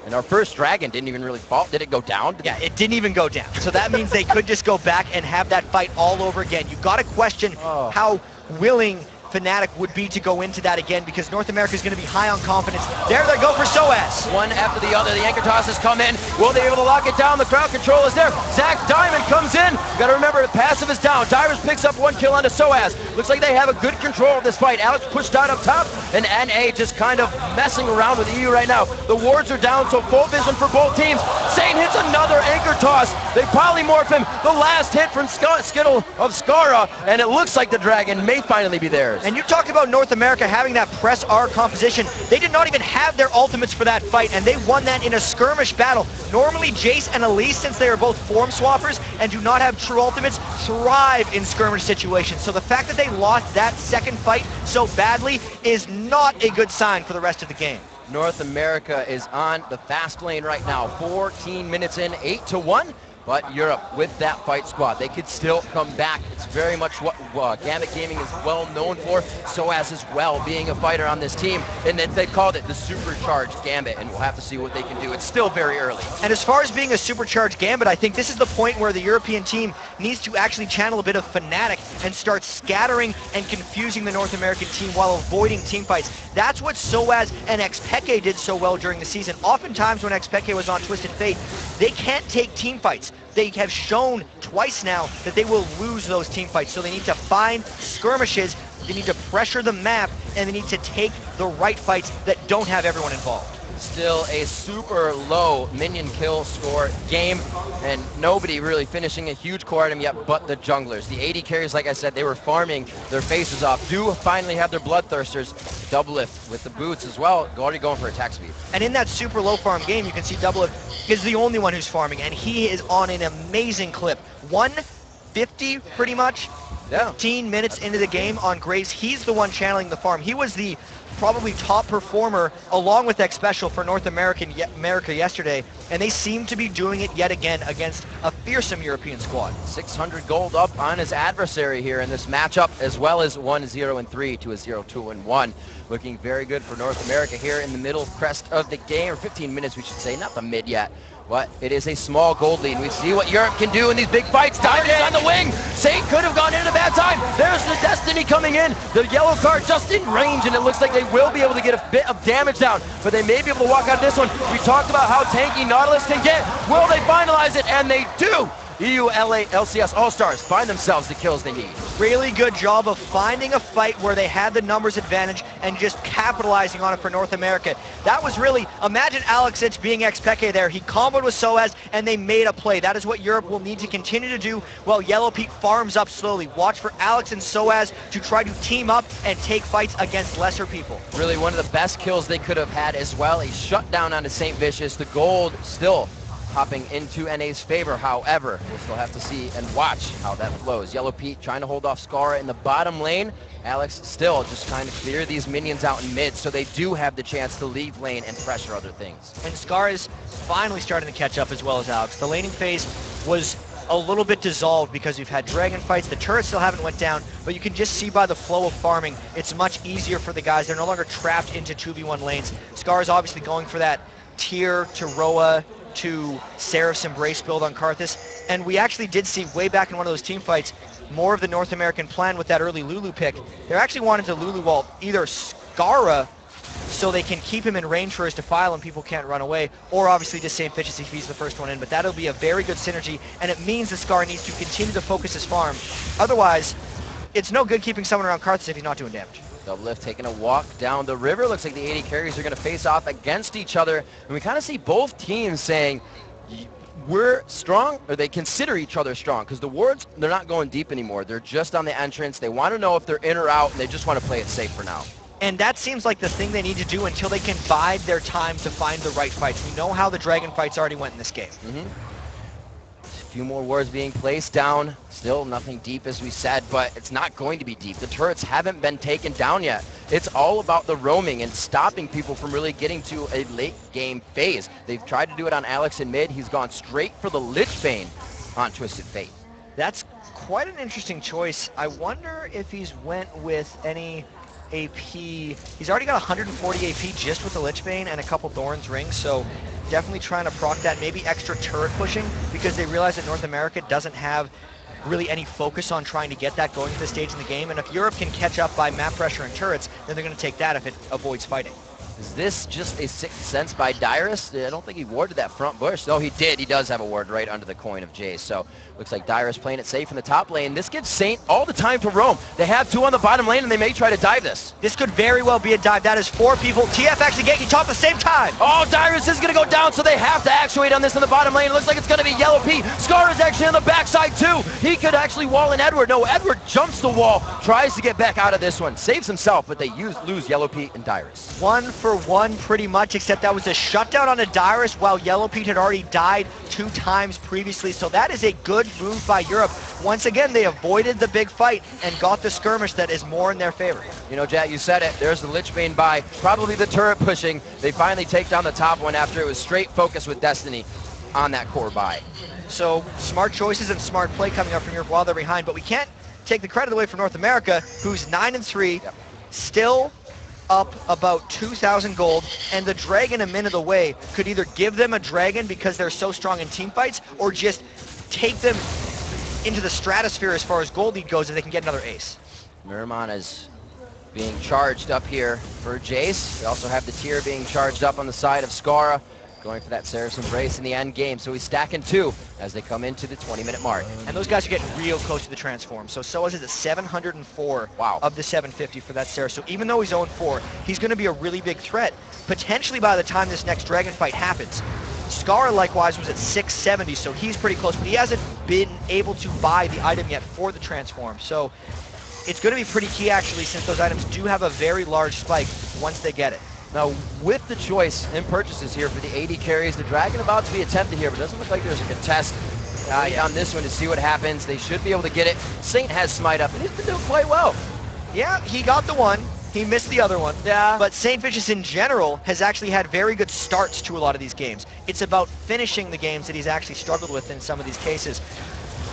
And our first dragon didn't even really fall. Did it go down? Yeah, it didn't even go down. So that means they could just go back and have that fight all over again. You've got to question how willing Fnatic would be to go into that again, because North America is going to be high on confidence. There they go for sOAZ. One after the other, the anchor tosses come in. Will they be able to lock it down? The crowd control is there. Zach Diamond comes in. Got to remember, the passive is down. Dyrus picks up 1 kill onto sOAZ. Looks like they have a good control of this fight. Alex pushed down up top, and NA just kind of messing around with EU right now. The wards are down, so full vision for both teams. Saint hits another anchor toss. They polymorph him. The last hit from Skittle of Scarra, and it looks like the dragon may finally be theirs. And you talked about North America having that press R composition. They did not even have their ultimates for that fight, and they won that in a skirmish battle. Normally, Jace and Elise, since they are both form swappers and do not have true ultimates, thrive in skirmish situations. So the fact that they lost that second fight so badly is not a good sign for the rest of the game. North America is on the fast lane right now. 14 minutes in, 8-1. But Europe, with that fight squad, they could still come back. It's very much what Gambit Gaming is well known for. sOAZ as well, being a fighter on this team. And then they called it the supercharged Gambit, and we'll have to see what they can do. It's still very early. And as far as being a supercharged Gambit, I think this is the point where the European team needs to actually channel a bit of Fnatic and start scattering and confusing the North American team while avoiding team fights. That's what sOAZ and Xpecial did so well during the season. Oftentimes when Xpecial was on Twisted Fate, they can't take team fights. They have shown twice now that they will lose those team fights, so they need to find skirmishes, they need to pressure the map, and they need to take the right fights that don't have everyone involved. Still a super low minion kill score game, and nobody really finishing a huge core item yet but the junglers. The AD carries, like I said, they were farming their faces off. Do finally have their bloodthirsters. Doublelift with the boots as well, already going for attack speed. And in that super low farm game, you can see Doublelift is the only one who's farming, and he is on an amazing clip. 150 pretty much. Yeah. 15 minutes into the game on Graves. He's the one channeling the farm. He was the probably top performer along with Xpecial for North America yesterday, and they seem to be doing it yet again against a fearsome European squad. 600 gold up on his adversary here in this matchup, as well as 1-0-3 to a 0-2-1. Looking very good for North America here in the middle crest of the game, or 15 minutes we should say, not the mid yet. But it is a small gold lead. We see what Europe can do in these big fights. Diamond is on the wing. Saint could have gone into a bad time. There's the Destiny coming in. The yellow card just in range, and it looks like they will be able to get a bit of damage down, but they may be able to walk out of this one. We talked about how tanky Nautilus can get. Will they finalize it? And they do. EU, LA, LCS All-Stars find themselves the kills they need. Really good job of finding a fight where they had the numbers advantage and just capitalizing on it for North America. That was really, imagine Alexsei being Xpecial there. He comboed with sOAZ and they made a play. That is what Europe will need to continue to do while Yellowpete farms up slowly. Watch for Alex and sOAZ to try to team up and take fights against lesser people. Really one of the best kills they could have had as well. A shutdown onto Saintvicious. The gold still hopping into NA's favor. However, we'll still have to see and watch how that flows. Yellowpete trying to hold off Scarra in the bottom lane. Alex still just trying to clear these minions out in mid, so they do have the chance to leave lane and pressure other things. And Scarra is finally starting to catch up as well as Alex. The laning phase was a little bit dissolved because we've had dragon fights. The turrets still haven't went down, but you can just see by the flow of farming, it's much easier for the guys. They're no longer trapped into 2v1 lanes. Scarra is obviously going for that tier to Roa to Seraph's Embrace build on Karthus, and we actually did see way back in one of those team fights more of the North American plan with that early Lulu pick. They're actually wanting to Lulu wall either Scarra so they can keep him in range for his defile and people can't run away, or obviously just Saintvicious if he's the first one in, but that'll be a very good synergy, and it means that Scarra needs to continue to focus his farm. Otherwise, it's no good keeping someone around Karthus if he's not doing damage. Doublelift taking a walk down the river. Looks like the AD carries are going to face off against each other. And we kind of see both teams saying, we're strong, or they consider each other strong, because the wards, they're not going deep anymore. They're just on the entrance. They want to know if they're in or out, and they just want to play it safe for now. And that seems like the thing they need to do until they can bide their time to find the right fights. We know how the dragon fights already went in this game. A few more wards being placed down. Still nothing deep, as we said, but it's not going to be deep. The turrets haven't been taken down yet. It's all about the roaming and stopping people from really getting to a late game phase. They've tried to do it on Alex in mid. He's gone straight for the Lich Bane on Twisted Fate. That's quite an interesting choice. I wonder if he's went with any AP. He's already got 140 AP just with the Lich Bane and a couple Thorns rings, so definitely trying to proc that, maybe extra turret pushing, because they realize that North America doesn't have really any focus on trying to get that going to this stage in the game, and if Europe can catch up by map pressure and turrets, then they're going to take that if it avoids fighting. Is this just a sixth sense by Dyrus? I don't think he warded that front bush. No, he did. He does have a ward right under the coin of Jace. So looks like Dyrus playing it safe in the top lane. This gives Saint all the time to roam. They have 2 on the bottom lane, and they may try to dive this. This could very well be a dive. That is 4 people. TF actually getting top at the same time. Oh, Dyrus is going to go down, so they have to actuate on this in the bottom lane. It looks like it's going to be Yellowpete. Scarra is actually on the backside, too. He could actually wall in Edward. No, Edward jumps the wall, tries to get back out of this one. Saves himself, but they lose Yellowpete and Dyrus. 1 for 1 pretty much, except that was a shutdown on a Dyrus while Yellowpete had already died 2 times previously. So that is a good move by Europe. Once again, they avoided the big fight and got the skirmish that is more in their favor. You know, Jack, you said it. There's the Lich Bane buy. Probably the turret pushing. They finally take down the top one after it was straight focus with Destiny on that core buy. So smart choices and smart play coming up from Europe while they're behind. But we can't take the credit away from North America, who's 9-3, still up about 2,000 gold, and the dragon a minute away could either give them a dragon because they're so strong in team fights, or just take them into the stratosphere as far as gold lead goes if they can get another ace. Miramon is being charged up here for Jace. We also have the tier being charged up on the side of Scarra, going for that Saracen Brace in the end game. So he's stacking 2 as they come into the 20-minute mark. And those guys are getting real close to the transform. So sOAZ is at 704 of the 750 for that Sarah. So even though he's 0-4, he's going to be a really big threat, potentially by the time this next dragon fight happens. Scarra, likewise, was at 670, so he's pretty close, but he hasn't been able to buy the item yet for the transform. So it's going to be pretty key, actually, since those items do have a very large spike once they get it. Now, with the choice in purchases here for the AD carries, the dragon about to be attempted here, but it doesn't look like there's a contest on this one to see what happens. They should be able to get it. Saint has smite up, and he's been doing quite well. Yeah, he got the one. He missed the other one. Yeah. But Saintvicious in general has actually had very good starts to a lot of these games. It's about finishing the games that he's actually struggled with in some of these cases.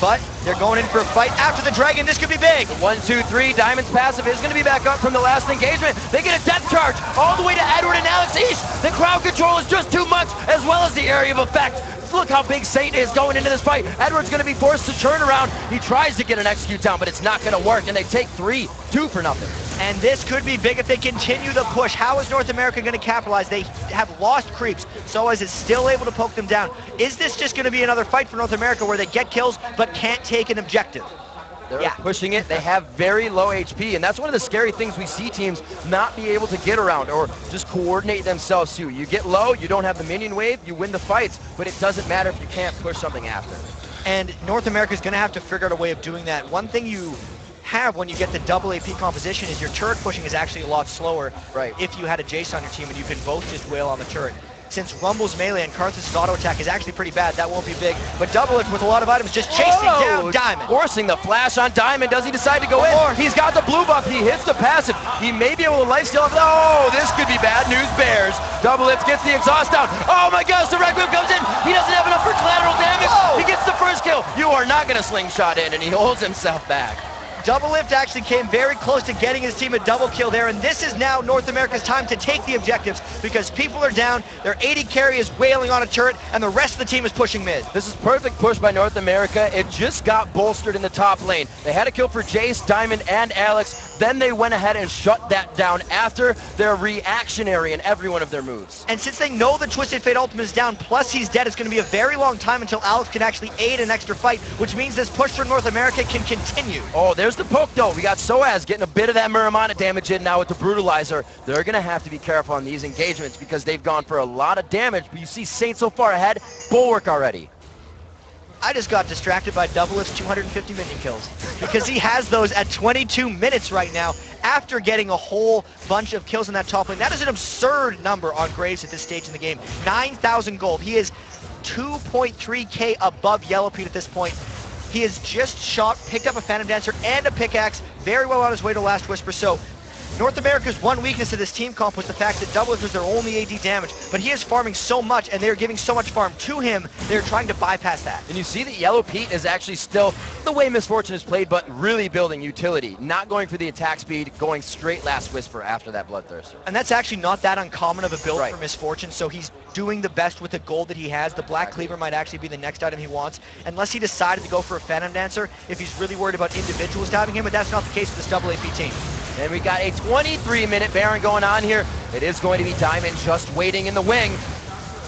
But they're going in for a fight after the dragon. This could be big. 1, 2, 3. Diamond's passive is going to be back up from the last engagement. They get a death charge all the way to Edward and Alexsei. The crowd control is just too much, as well as the area of effect. Look how big Saint is going into this fight. Edward's going to be forced to turn around. He tries to get an execute down, but it's not going to work, and they take 2 for nothing. And this could be big if they continue the push. How is North America going to capitalize? They have lost creeps. sOAZ is still able to poke them down. Is this just going to be another fight for North America where they get kills but can't take an objective? They're pushing it. They have very low HP, and that's one of the scary things we see teams not be able to get around or just coordinate themselves to. You get low, you don't have the minion wave, you win the fights, but it doesn't matter if you can't push something after. And North America is going to have to figure out a way of doing that. One thing you have when you get the double AP composition is your turret pushing is actually a lot slower. Right. If you had a Jace on your team and you can both just wail on the turret. Since Rumble's melee and Karthus' auto attack is actually pretty bad, that won't be big. But Doublelift with a lot of items just chasing down Diamond. Forcing the flash on Diamond. Does he decide to go in? He's got the blue buff. He hits the passive. He may be able to lifesteal. Oh, this could be bad news bears. Doublelift gets the exhaust down. Oh my gosh, the Red Whip comes in. He doesn't have enough for collateral damage. He gets the first kill. You are not going to slingshot in, and he holds himself back. Doublelift actually came very close to getting his team a double kill there, and this is now North America's time to take the objectives because people are down, their AD carry is wailing on a turret, and the rest of the team is pushing mid. This is perfect push by North America. It just got bolstered in the top lane. They had a kill for Jace, Diamond, and Alex. Then they went ahead and shut that down after their reactionary in every one of their moves. And since they know the Twisted Fate ultimate is down, plus he's dead, it's going to be a very long time until Alex can actually aid an extra fight, which means this push for North America can continue. Oh, there's the poke though. We got sOAZ getting a bit of that Miramon damage in now with the Brutalizer. They're going to have to be careful on these engagements because they've gone for a lot of damage, but you see Saint so far ahead, Bulwark already. I just got distracted by Doublelift's 250 minion kills because he has those at 22 minutes right now after getting a whole bunch of kills in that top lane. That is an absurd number on Graves at this stage in the game. 9,000 gold. He is 2.3k above Yellowpete at this point. He has just picked up a Phantom Dancer and a pickaxe, very well on his way to Last Whisper. So North America's one weakness of this team comp was the fact that Doublelift was their only AD damage, but he is farming so much and they're giving so much farm to him, they're trying to bypass that. And you see that Yellowpete is actually still the way Misfortune is played, but really building utility, not going for the attack speed, going straight Last Whisper after that Bloodthirster. And that's actually not that uncommon of a build Right. for Misfortune, so he's doing the best with the gold that he has. The Black Cleaver might actually be the next item he wants, unless he decided to go for a Phantom Dancer if he's really worried about individuals diving him, but that's not the case with this double AP team. And we got a 23-minute Baron going on here. It is going to be Diamond just waiting in the wing.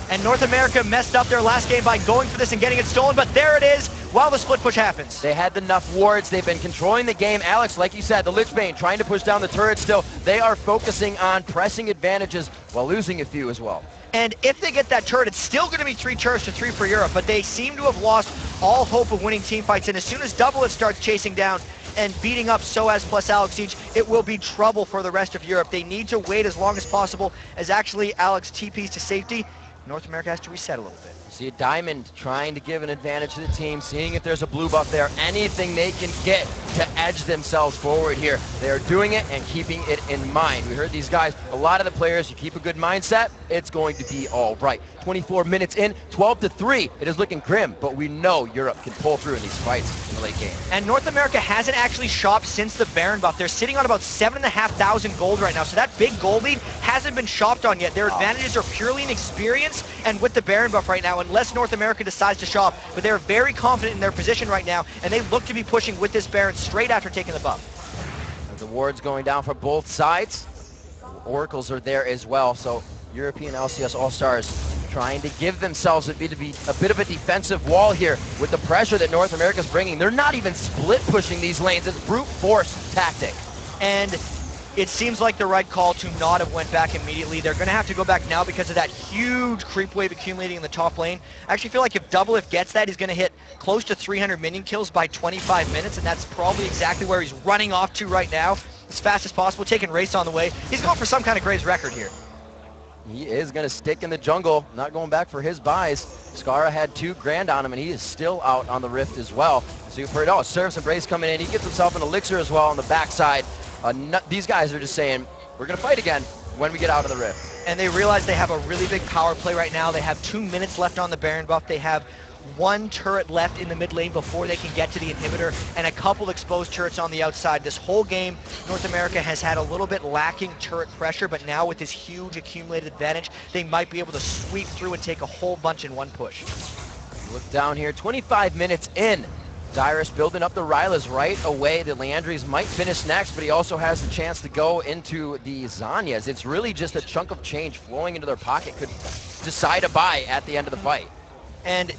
And North America messed up their last game by going for this and getting it stolen, but there it is while the split push happens. They had enough wards. They've been controlling the game. Alex, like you said, the Lichbane trying to push down the turret still. They are focusing on pressing advantages while losing a few as well. And if they get that turret, it's still going to be 3 turrets to 3 for Europe, but they seem to have lost all hope of winning team fights. And as soon as Doublelift starts chasing down and beating up sOAZ plus Alexsei, it will be trouble for the rest of Europe. They need to wait as long as possible as actually Alex TPs to safety. North America has to reset a little bit. See a Diamond trying to give an advantage to the team, seeing if there's a blue buff there, anything they can get to edge themselves forward here. They're doing it and keeping it in mind. We heard these guys, a lot of the players, you keep a good mindset, it's going to be all right. 24 minutes in, 12-3. It is looking grim, but we know Europe can pull through in these fights in the late game. And North America hasn't actually shopped since the Baron buff. They're sitting on about 7,500 gold right now, so that big gold lead hasn't been shopped on yet. Their advantages are purely in experience and with the Baron buff right now, unless North America decides to shop. But they're very confident in their position right now, and they look to be pushing with this Baron straight after taking the buff. The wards going down for both sides. Oracles are there as well, so European LCS All-Stars trying to give themselves a bit of a defensive wall here with the pressure that North America's bringing. They're not even split pushing these lanes. It's brute force tactic. And it seems like the right call to not have went back immediately. They're going to have to go back now because of that huge creep wave accumulating in the top lane. I actually feel like if Doublelift gets that, he's going to hit close to 300 minion kills by 25 minutes, and that's probably exactly where he's running off to right now, as fast as possible, taking Race on the way. He's going for some kind of Graves record here. He is going to stick in the jungle, not going back for his buys. Scarra had 2 grand on him, and he is still out on the Rift as well. So you've heard, Serves and Brace coming in. He gets himself an elixir as well on the backside. These guys are just saying, we're going to fight again when we get out of the Rift. And they realize they have a really big power play right now. They have 2 minutes left on the Baron buff. They have 1 turret left in the mid lane before they can get to the inhibitor, and a couple exposed turrets on the outside. This whole game, North America has had a little bit lacking turret pressure, but now with this huge accumulated advantage, they might be able to sweep through and take a whole bunch in one push. Look down here, 25 minutes in. Dyrus building up the Rylas right away. The Leandries might finish next, but he also has the chance to go into the Zanyas. It's really just a chunk of change flowing into their pocket. Could decide a buy at the end of the fight. And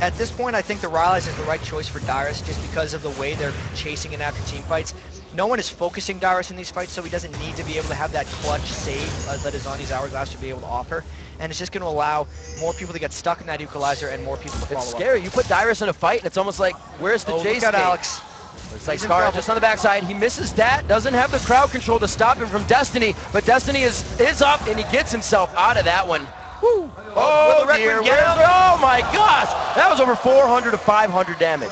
at this point, I think the Rylas is the right choice for Dyrus just because of the way they're chasing it after team fights. No one is focusing Dyrus in these fights, so he doesn't need to be able to have that clutch save that is on his Hourglass to be able to offer. And it's just going to allow more people to get stuck in that equalizer and more people to follow up. It's scary. You put Dyrus in a fight, and it's almost like, where's the chase? Look at Alex. It's like Scarra just on the backside. He misses that. Doesn't have the crowd control to stop him from Destiny, but Destiny is up, and he gets himself out of that one. Woo. Oh, dear. Oh, my gosh. That was over 400 to 500 damage.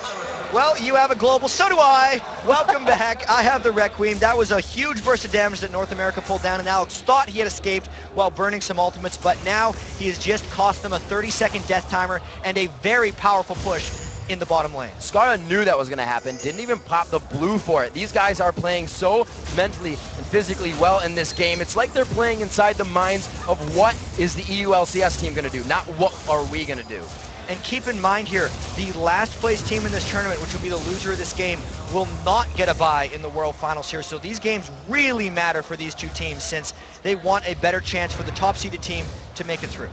Well, you have a global, so do I. Welcome back. I have the Requiem. That was a huge burst of damage that North America pulled down, and Alex thought he had escaped while burning some ultimates, but now he has just cost them a 30-second death timer and a very powerful push in the bottom lane. Scarra knew that was going to happen, didn't even pop the blue for it. These guys are playing so mentally and physically well in this game. It's like they're playing inside the minds of what is the EU LCS team going to do, not what are we going to do. And keep in mind here, the last place team in this tournament, which will be the loser of this game, will not get a bye in the World Finals here. So these games really matter for these two teams since they want a better chance for the top-seeded team to make it through.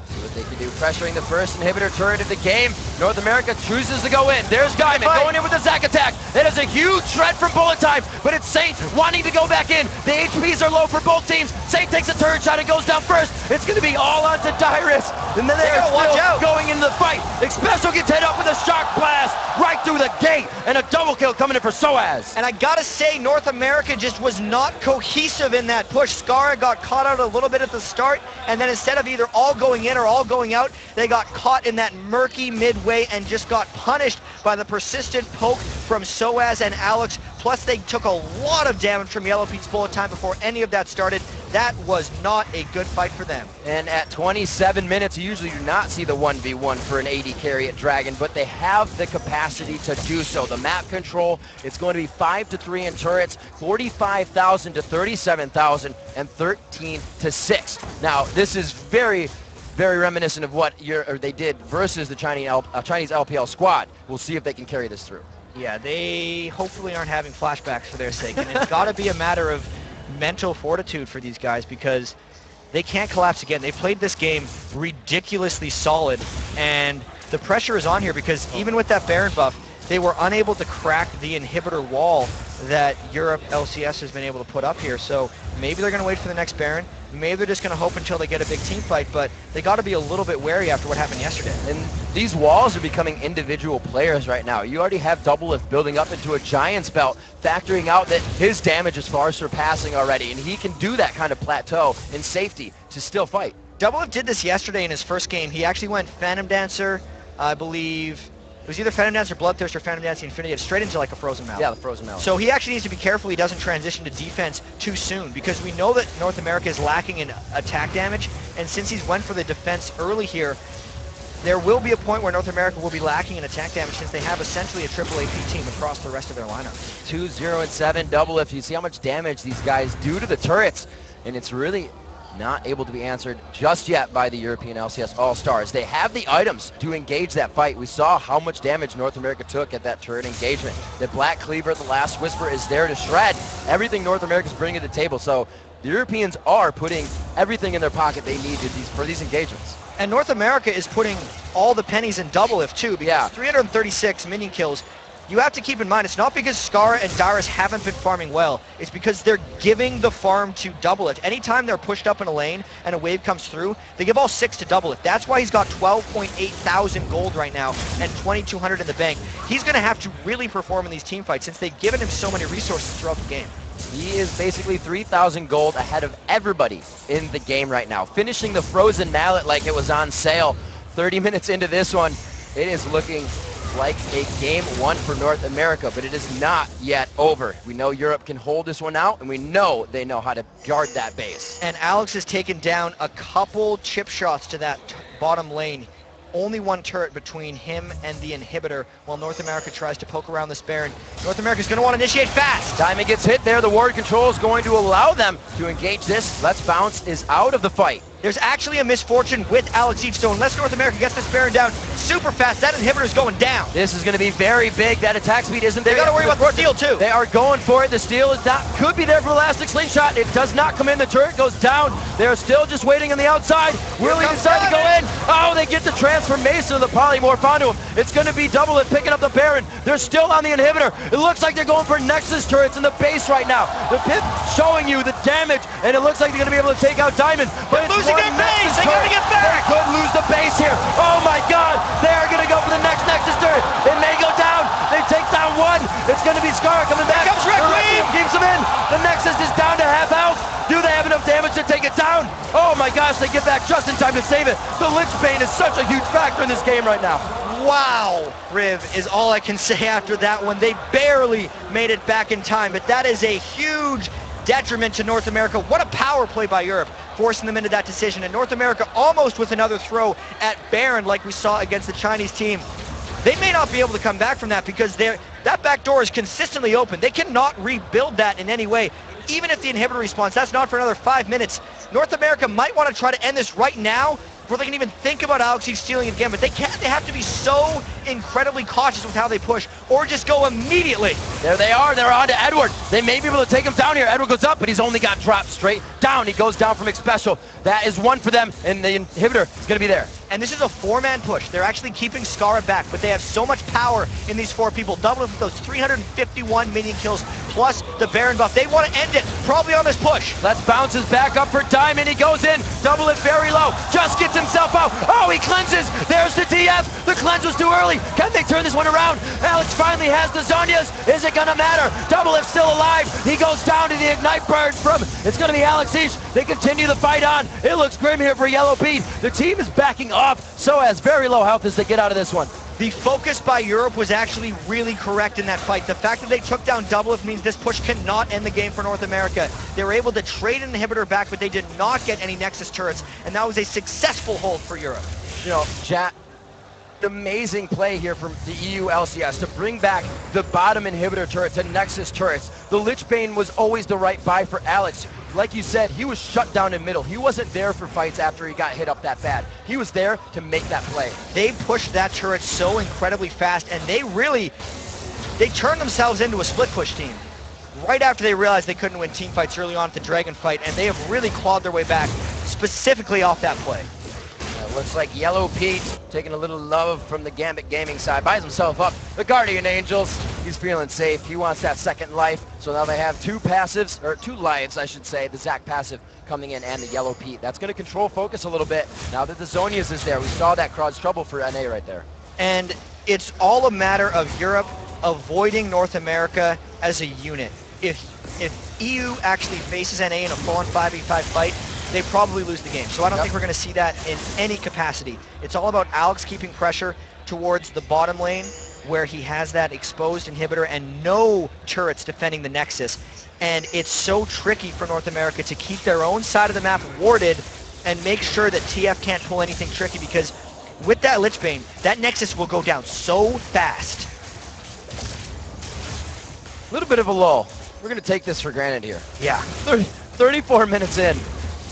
See what they can do, pressuring the first inhibitor turret of the game. North America chooses to go in. There's Diamond going in with the Zac attack. That is a huge shred from Bullet Time, but it's Saint wanting to go back in. The HPs are low for both teams. Saint takes a turret shot and goes down first. It's going to be all onto Dyrus. And then they're still going into the fight. Xpecial gets hit up with a shock blast right through the gate. And a double kill coming in for sOAZ. And I gotta say, North America just was not cohesive in that push. Scarra got caught out a little bit at the start, and then instead of either all going in or all going out, they got caught in that murky midway and just got punished by the persistent poke from sOAZ and Alex. Plus they took a lot of damage from Yellowpete's bullet time before any of that started. That was not a good fight for them. And at 27 minutes, you usually do not see the 1v1 for an 80 carry at Dragon, but they have the capacity to do so. The map control, it's going to be 5-3 in turrets, 45,000 to 37,000, and 13 to 6. Now, this is very reminiscent of what they did versus the Chinese LPL squad. We'll see if they can carry this through. Yeah, they hopefully aren't having flashbacks for their sake, and it's got to be a matter of mental fortitude for these guys because they can't collapse again. They played this game ridiculously solid, and the pressure is on here because even with that Baron buff, they were unable to crack the inhibitor wall that Europe LCS has been able to put up here. So maybe they're going to wait for the next Baron. Maybe they're just going to hope until they get a big team fight, but they got to be a little bit wary after what happened yesterday. And these walls are becoming individual players right now. You already have Doublelift building up into a Giant's belt, factoring out that his damage is far surpassing already, and he can do that kind of plateau in safety to still fight. Doublelift did this yesterday in his first game. He actually went Phantom Dancer, I believe. It was either Phantom Dancer Bloodthirst or Phantom Dancer Infinity, straight into like a Frozen Mallet. Yeah, the Frozen Mallet. So he actually needs to be careful he doesn't transition to defense too soon because we know that North America is lacking in attack damage, and since he's went for the defense early here, there will be a point where North America will be lacking in attack damage since they have essentially a triple AP team across the rest of their lineup. 2-0-7 Doublelift. You see how much damage these guys do to the turrets, and it's really not able to be answered just yet by the European LCS All-Stars. They have the items to engage that fight. We saw how much damage North America took at that turret engagement. The Black Cleaver, the Last Whisper, is there to shred everything North America's bringing to the table. So the Europeans are putting everything in their pocket they need for these engagements. And North America is putting all the pennies in Doublelift too, because 336 minion kills. You have to keep in mind, it's not because Scarra and Dyrus haven't been farming well, it's because they're giving the farm to Doublelift. Anytime they're pushed up in a lane and a wave comes through, they give all 6 to Doublelift. That's why he's got 12.8 thousand gold right now and 2,200 in the bank. He's going to have to really perform in these team fights since they've given him so many resources throughout the game. He is basically 3,000 gold ahead of everybody in the game right now. Finishing the Frozen Mallet like it was on sale. 30 minutes into this one, it is looking like a game one for North America, but it is not yet over. We know Europe can hold this one out, and we know they know how to guard that base. And Alex has taken down a couple chip shots to that bottom lane. Only one turret between him and the inhibitor while North America tries to poke around this Baron. North America's going to want to initiate fast. Diamond gets hit there. The ward control is going to allow them to engage this. Let's Bounce is out of the fight. There's actually a misfortune with Alexsei, so unless North America gets this Baron down super fast, that inhibitor's going down. This is going to be very big. That attack speed isn't there. They got to worry about the steal too. They are going for it. The steal is not, could be there for the elastic slingshot. It does not come in. The turret goes down. They're still just waiting on the outside. Will he decide to go in? Oh, they get the transformation of the polymorph onto him. It's going to be Doublelift picking up the Baron. They're still on the inhibitor. It looks like they're going for Nexus turrets in the base right now. The pip showing you the damage, and it looks like they're going to be able to take out Diamond. But they're losing their base. They got to get back. They could lose the base here. Oh my God! They are going to go for the next Nexus turret. It may go down. They take down one. It's going to be Scarra coming back. Here comes Requiem. Keeps him in. The Nexus is down to half health. Do they have enough damage to take it down? Oh my gosh! They get back just in time to save it. The Lich Bane is such a huge factor in this game right now. Wow, Riv, is all I can say after that one. They barely made it back in time, but that is a huge detriment to North America. What a power play by Europe, forcing them into that decision. And North America almost with another throw at Baron like we saw against the Chinese team. They may not be able to come back from that because that back door is consistently open. They cannot rebuild that in any way. Even if the inhibitor respawns, that's not for another 5 minutes. North America might want to try to end this right now before they can even think about Alexsei stealing it again, but they can't. They have to be so incredibly cautious with how they push, or just go immediately. There they are. They're on to Edward. They may be able to take him down here. Edward goes up, but he's only got dropped straight down. He goes down from Xpecial. That is one for them, and the inhibitor is going to be there. And this is a 4-man push. They're actually keeping Scarra back, but they have so much power in these 4 people. Doublelift with those 351 minion kills, plus the Baron buff. They want to end it, probably on this push. Let's bounces back up for Diamond. He goes in. Doublelift very low. Just gets himself out. Oh, he cleanses. There's the TF. The cleanse was too early. Can they turn this one around? Alex finally has the Zonias. Is it going to matter? Doublelift still alive. He goes down to the Ignite burn from, it's going to be Alexsei. They continue the fight on. It looks grim here for Yellowpete. The team is backing off. sOAZ very low health as they get out of this one. The focus by Europe was actually really correct in that fight. The fact that they took down Doublelift means this push cannot end the game for North America. They were able to trade an inhibitor back, but they did not get any Nexus turrets, and that was a successful hold for Europe. You know, Chat, amazing play here from the EU LCS to bring back the bottom inhibitor turret to Nexus turrets. The Lich Bane was always the right buy for Alex. Like you said, he was shut down in middle. He wasn't there for fights after he got hit up that bad. He was there to make that play. They pushed that turret so incredibly fast, and they turned themselves into a split push team right after they realized they couldn't win team fights early on at the Dragon fight, and they have really clawed their way back specifically off that play. Looks like Yellowpete taking a little love from the Gambit Gaming side, buys himself up the Guardian Angels. He's feeling safe. He wants that second life. So now they have 2 passives, or 2 lives, I should say, the Zac passive coming in and the Yellowpete. That's going to control focus a little bit. Now that the Zonias is there, we saw that cause trouble for NA right there. And it's all a matter of Europe avoiding North America as a unit. If EU actually faces NA in a full-on 5v5 fight, they probably lose the game. So I don't think we're going to see that in any capacity. It's all about Alex keeping pressure towards the bottom lane where he has that exposed inhibitor and no turrets defending the Nexus. And it's so tricky for North America to keep their own side of the map warded and make sure that TF can't pull anything tricky, because with that Lich Bane, that Nexus will go down so fast. A little bit of a lull. We're going to take this for granted here. Yeah. 34 minutes in.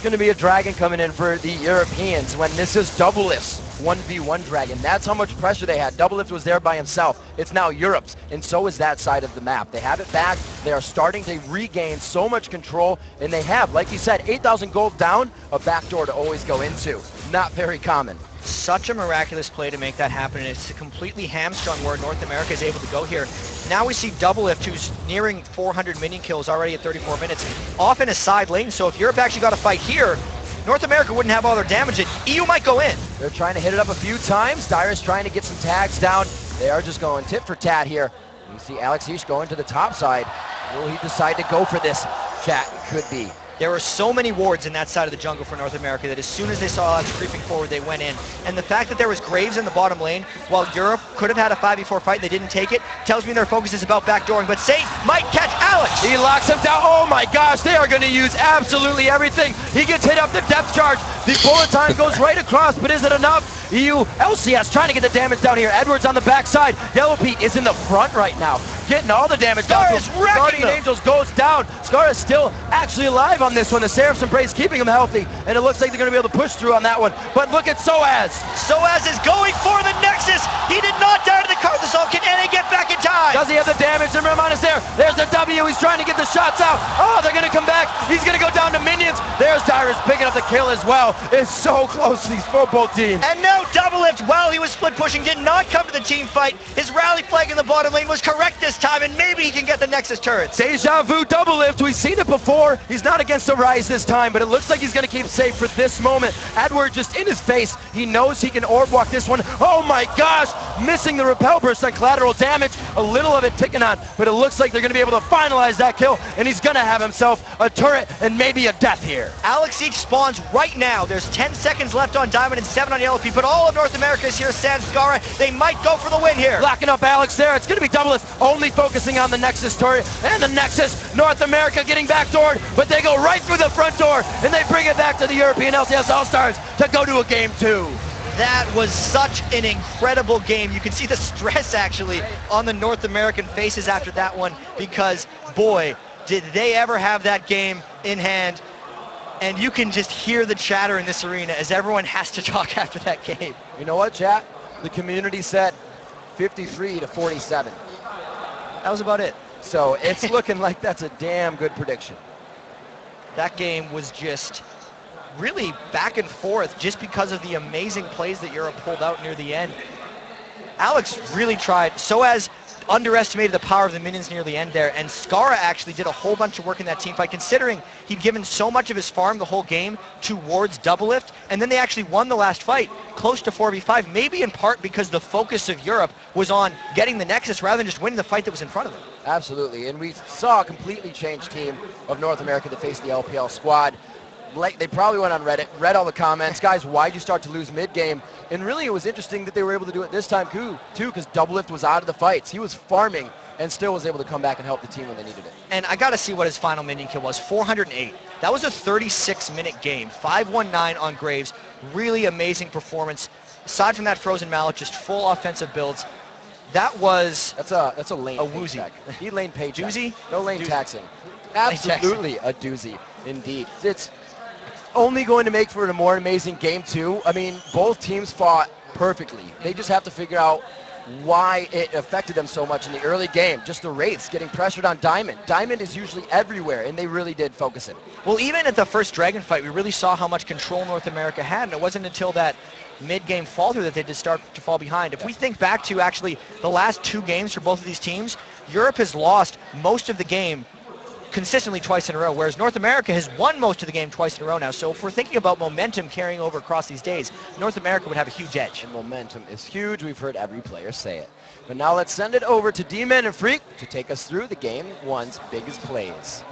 Going to be a dragon coming in for the Europeans when this is Doublelift's 1v1 dragon. That's how much pressure they had. Doublelift was there by himself. It's now Europe's, and so is that side of the map. They have it back. They are starting to regain so much control, and they have, like you said, 8,000 gold down, a backdoor to always go into. Not very common. Such a miraculous play to make that happen, and it's completely hamstrung where North America is able to go here. Now we see Doublelift, who's nearing 400 minion kills already at 34 minutes, off in a side lane. So if Europe actually got a fight here, North America wouldn't have all their damage, and EU might go in. They're trying to hit it up a few times. Dyrus trying to get some tags down. They are just going tit for tat here. You see Alexsei going to the top side. Will he decide to go for this? Chat, could be. There were so many wards in that side of the jungle for North America that as soon as they saw Alex creeping forward, they went in. And the fact that there was Graves in the bottom lane, while Europe could have had a 5v4 fight and they didn't take it, tells me their focus is about backdooring. But Saint might catch Alex! He locks him down. Oh my gosh, they are going to use absolutely everything. He gets hit up the depth charge. The bullet time goes right across, but is it enough? EU LCS trying to get the damage down here. Edwards on the backside. Yellowpete is in the front right now, getting all the damage down. Guardian Angels goes down. Scarra is still actually alive on this one. The Seraph's Embrace keeping him healthy, and it looks like they're going to be able to push through on that one. But look at sOAZ. sOAZ is going for the Nexus. He did not die to the Carthusol. Can NA get back in time? Does he have the damage? And Ramon is there. There's the W. He's trying to get the shots out. Oh, they're going to come back. He's going to go down to minions. There's Dyrus picking up the kill as well. It's so close to these football teams. And now Doublelift, while he was split pushing, did not come to the team fight. His rally flag in the bottom lane was correct this time, and maybe he can get the Nexus turrets. Deja vu Doublelift. We've seen it before. He's not against the Rise this time, but it looks like he's going to keep safe for this moment. Edward just in his face. He knows he can orb walk this one. Oh my gosh! Missing the repel burst on collateral damage. A little of it ticking on, but it looks like they're going to be able to finalize that kill, and he's going to have himself a turret and maybe a death here. Alexsei spawns right now. There's 10 seconds left on Diamond and 7 on Yellowpete, but all of North America is here. Sans Scarra, they might go for the win here. Locking up Alex there. It's going to be Doublelift only focusing on the Nexus turret, and the Nexus, North America getting backdoored, but they go right through the front door, and they bring it back to the European LCS All-Stars to go to a game 2. That was such an incredible game. You can see the stress actually on the North American faces after that one, because boy, did they ever have that game in hand. And you can just hear the chatter in this arena as everyone has to talk after that game. You know what, chat? The community said 53-47. That was about it. So it's looking like that's a damn good prediction. That game was just really back and forth just because of the amazing plays that Europe pulled out near the end. Alex really tried. sOAZ underestimated the power of the minions near the end there, and Scarra actually did a whole bunch of work in that team fight, considering he'd given so much of his farm the whole game towards Doublelift, and then they actually won the last fight close to 4v5, maybe in part because the focus of Europe was on getting the Nexus rather than just winning the fight that was in front of them. Absolutely, and we saw a completely changed team of North America to face the LPL squad. They probably went on Reddit, read all the comments. Guys, why'd you start to lose mid-game? And really, it was interesting that they were able to do it this time, too, because Doublelift was out of the fights. He was farming and still was able to come back and help the team when they needed it. And I got to see what his final minion kill was, 408. That was a 36-minute game, 519 on Graves. Really amazing performance. Aside from that Frozen Mallet, just full offensive builds. That was... That's a lane woozy. He lane paycheck. Doozy? No lane Doozy. taxing. Absolutely a doozy, indeed. It's only going to make for a more amazing game, too. I mean, both teams fought perfectly. They just have to figure out why it affected them so much in the early game. Just the Wraiths getting pressured on Diamond. Diamond is usually everywhere, and they really did focus it. Well, even at the first Dragon fight, we really saw how much control North America had, and it wasn't until that mid-game falter that they did start to fall behind. If we think back to actually the last 2 games for both of these teams, Europe has lost most of the game consistently twice in a row, whereas North America has won most of the game twice in a row now. So if we're thinking about momentum carrying over across these days, North America would have a huge edge. And momentum is huge. We've heard every player say it. But now let's send it over to D-Man and Freak to take us through the game one's biggest plays.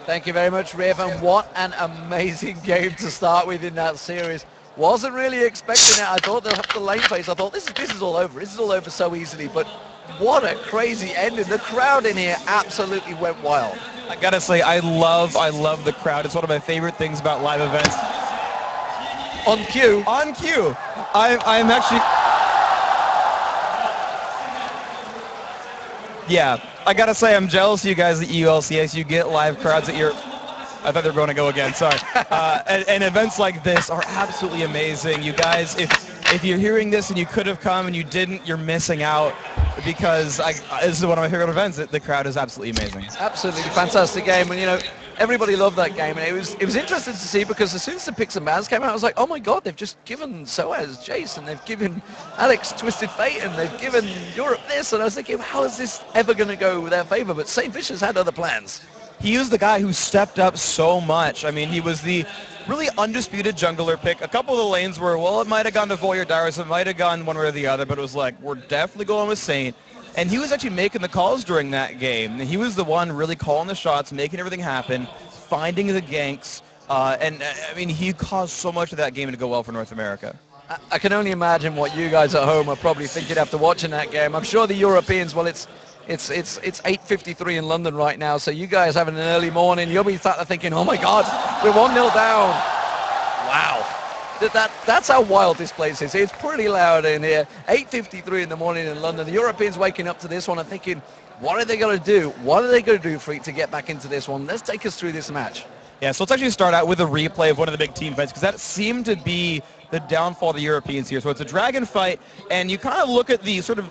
Thank you very much, Raven. What an amazing game to start with in that series. Wasn't really expecting it. I thought the lane phase, I thought this is all over. This is all over so easily, but what a crazy ending. The crowd in here absolutely went wild. I gotta say, I love the crowd. It's one of my favorite things about live events. On cue. On cue. I'm actually... Yeah, I gotta say, I'm jealous of you guys at ULCS. You get live crowds at your... I thought they were going to go again, sorry. And events like this are absolutely amazing. You guys, if you're hearing this and you could have come and you didn't, you're missing out, because this is one of my favorite events. The crowd is absolutely amazing. Absolutely fantastic game, and you know, everybody loved that game, and it was interesting to see, because as soon as the picks and bans came out, I was like, oh my god, they've just given sOAZ Jace, and they've given Alex Twisted Fate, and they've given Europe this, and I was thinking, how is this ever going to go with their favor? But Saintvicious had other plans. He was the guy who stepped up so much. I mean, he was the really undisputed jungler pick. A couple of the lanes were, well, it might have gone to Voy or Dyrus, it might have gone one way or the other, but it was like, we're definitely going with Saint. And he was actually making the calls during that game. He was the one really calling the shots, making everything happen, finding the ganks, and I mean, he caused so much of that game to go well for North America. I can only imagine what you guys at home are probably thinking after watching that game. I'm sure the Europeans, well, it's 8:53 in London right now, so you guys having an early morning, you'll be sat there thinking, oh my god, we're 1-0 down. Wow. That's how wild this place is. It's pretty loud in here. 8:53 in the morning in London. The Europeans waking up to this one and thinking, what are they going to do? What are they going to do, Freak, to get back into this one? Let's take us through this match. Yeah, so let's actually start out with a replay of one of the big team fights, because that seemed to be the downfall of the Europeans here. So it's a dragon fight, and you kind of look at the sort of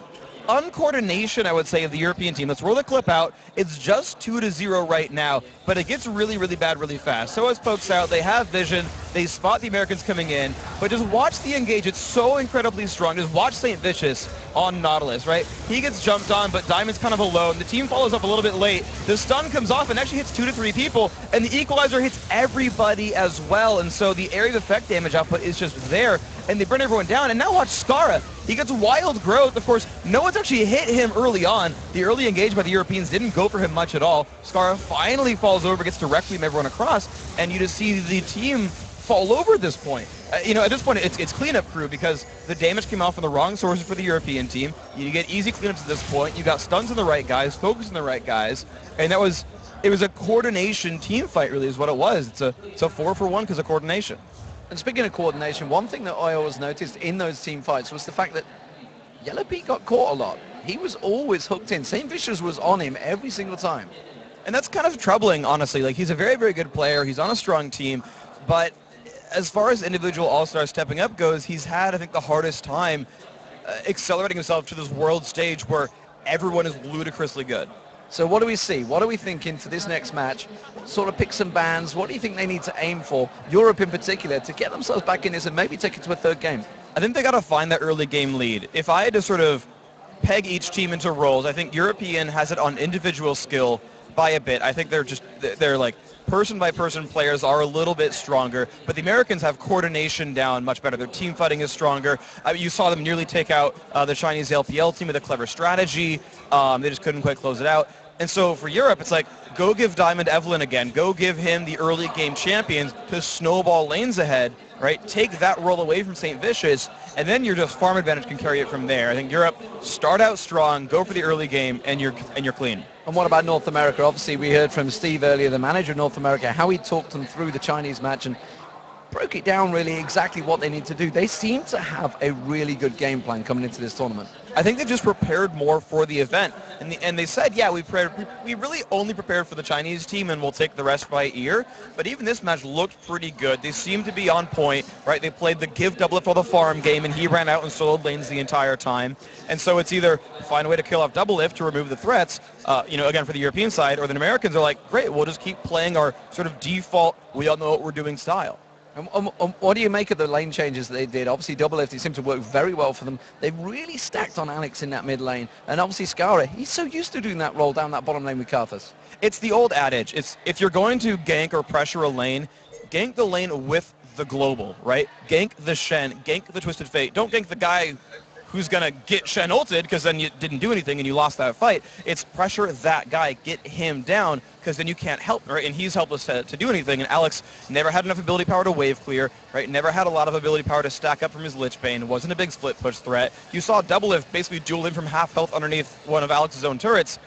uncoordination, I would say, of the European team. Let's roll the clip out. It's just 2-0 right now, but it gets really, really bad really fast. So as pokes out, they have vision, they spot the Americans coming in, but just watch the engage. It's so incredibly strong. Just watch Saintvicious on Nautilus, right? He gets jumped on, but Diamond's kind of alone. The team follows up a little bit late. The stun comes off and actually hits 2 to 3 people, and the equalizer hits everybody as well, and so the area of effect damage output is just there, and they burn everyone down. And now watch Scarra. He gets wild growth. Of course, no one's actually hit him early on. The early engage by the Europeans didn't go for him much at all. Scarra finally falls over, gets to requiem everyone across, and you just see the team fall over at this point. You know, at this point, it's cleanup crew, because the damage came off from the wrong sources for the European team. You get easy cleanups at this point. You got stuns on the right guys, focus on the right guys, and it was a coordination team fight, really, is what it was. It's a 4-for-1 because of coordination. And speaking of coordination, one thing that I always noticed in those team fights was the fact that Yellowpete got caught a lot. He was always hooked in. Saintvicious was on him every single time. And that's kind of troubling, honestly. Like, he's a very, very good player. He's on a strong team. But as far as individual all-star stepping up goes, he's had, I think, the hardest time accelerating himself to this world stage where everyone is ludicrously good. So what do we see? What are we thinking for this next match? Sort of pick some bands. What do you think they need to aim for, Europe in particular, to get themselves back in this and maybe take it to a third game? I think they got to find that early game lead. If I had to sort of peg each team into roles, I think European has it on individual skill by a bit. I think they're like person-by-person players are a little bit stronger, but the Americans have coordination down much better. Their team fighting is stronger. You saw them nearly take out the Chinese LPL team with a clever strategy. They just couldn't quite close it out. And so for Europe, it's like, go give Diamond Evelyn again. Go give him the early game champions to snowball lanes ahead, right? Take that role away from Saintvicious, and then your just farm advantage can carry it from there. I think Europe, start out strong, go for the early game, and you're clean. And what about North America? Obviously, we heard from Steve earlier, the manager of North America, how he talked them through the Chinese match and broke it down really exactly what they need to do. They seem to have a really good game plan coming into this tournament. I think they just prepared more for the event. And they said, yeah, we really only prepared for the Chinese team and we'll take the rest by ear. But even this match looked pretty good. They seemed to be on point, right? They played the give Doublelift for the farm game and he ran out and soloed lanes the entire time. And so it's either find a way to kill off Doublelift to remove the threats, again, for the European side, or the Americans are like, great, we'll just keep playing our sort of default, we all know what we're doing style. What do you make of the lane changes that they did? Obviously, Doublelift, it seemed to work very well for them. They really stacked on Alex in that mid lane. And obviously, Scarra, he's so used to doing that roll down that bottom lane with Karthus. It's the old adage. It's if you're going to gank or pressure a lane, gank the lane with the global, right? Gank the Shen, gank the Twisted Fate. Don't gank the guy who's going to get Shen ulted because then you didn't do anything and you lost that fight. It's pressure that guy, get him down because then you can't help, right? And he's helpless to do anything. And Alex never had enough ability power to wave clear, right? Never had a lot of ability power to stack up from his Lich Bane. Wasn't a big split push threat. You saw Doublelift basically duel in from half health underneath one of Alex's own turrets.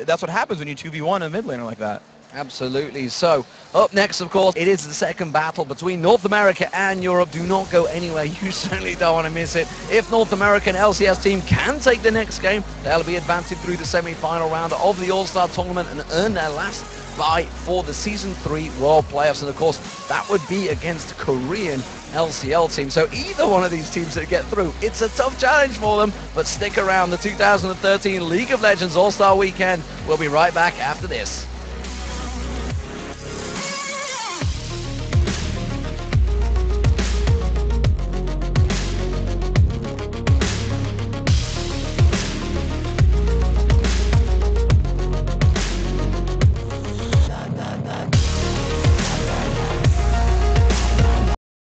That's what happens when you 2v1 a mid laner like that. Absolutely. So up next, of course, it is the second battle between North America and Europe. Do not go anywhere. You certainly don't want to miss it. If North American LCS team can take the next game, they'll be advancing through the semi-final round of the All-Star Tournament and earn their last bye for the Season 3 World Playoffs. And of course, that would be against Korean LCL team. So either one of these teams that get through, it's a tough challenge for them. But stick around. The 2013 League of Legends All-Star Weekend. We'll be right back after this.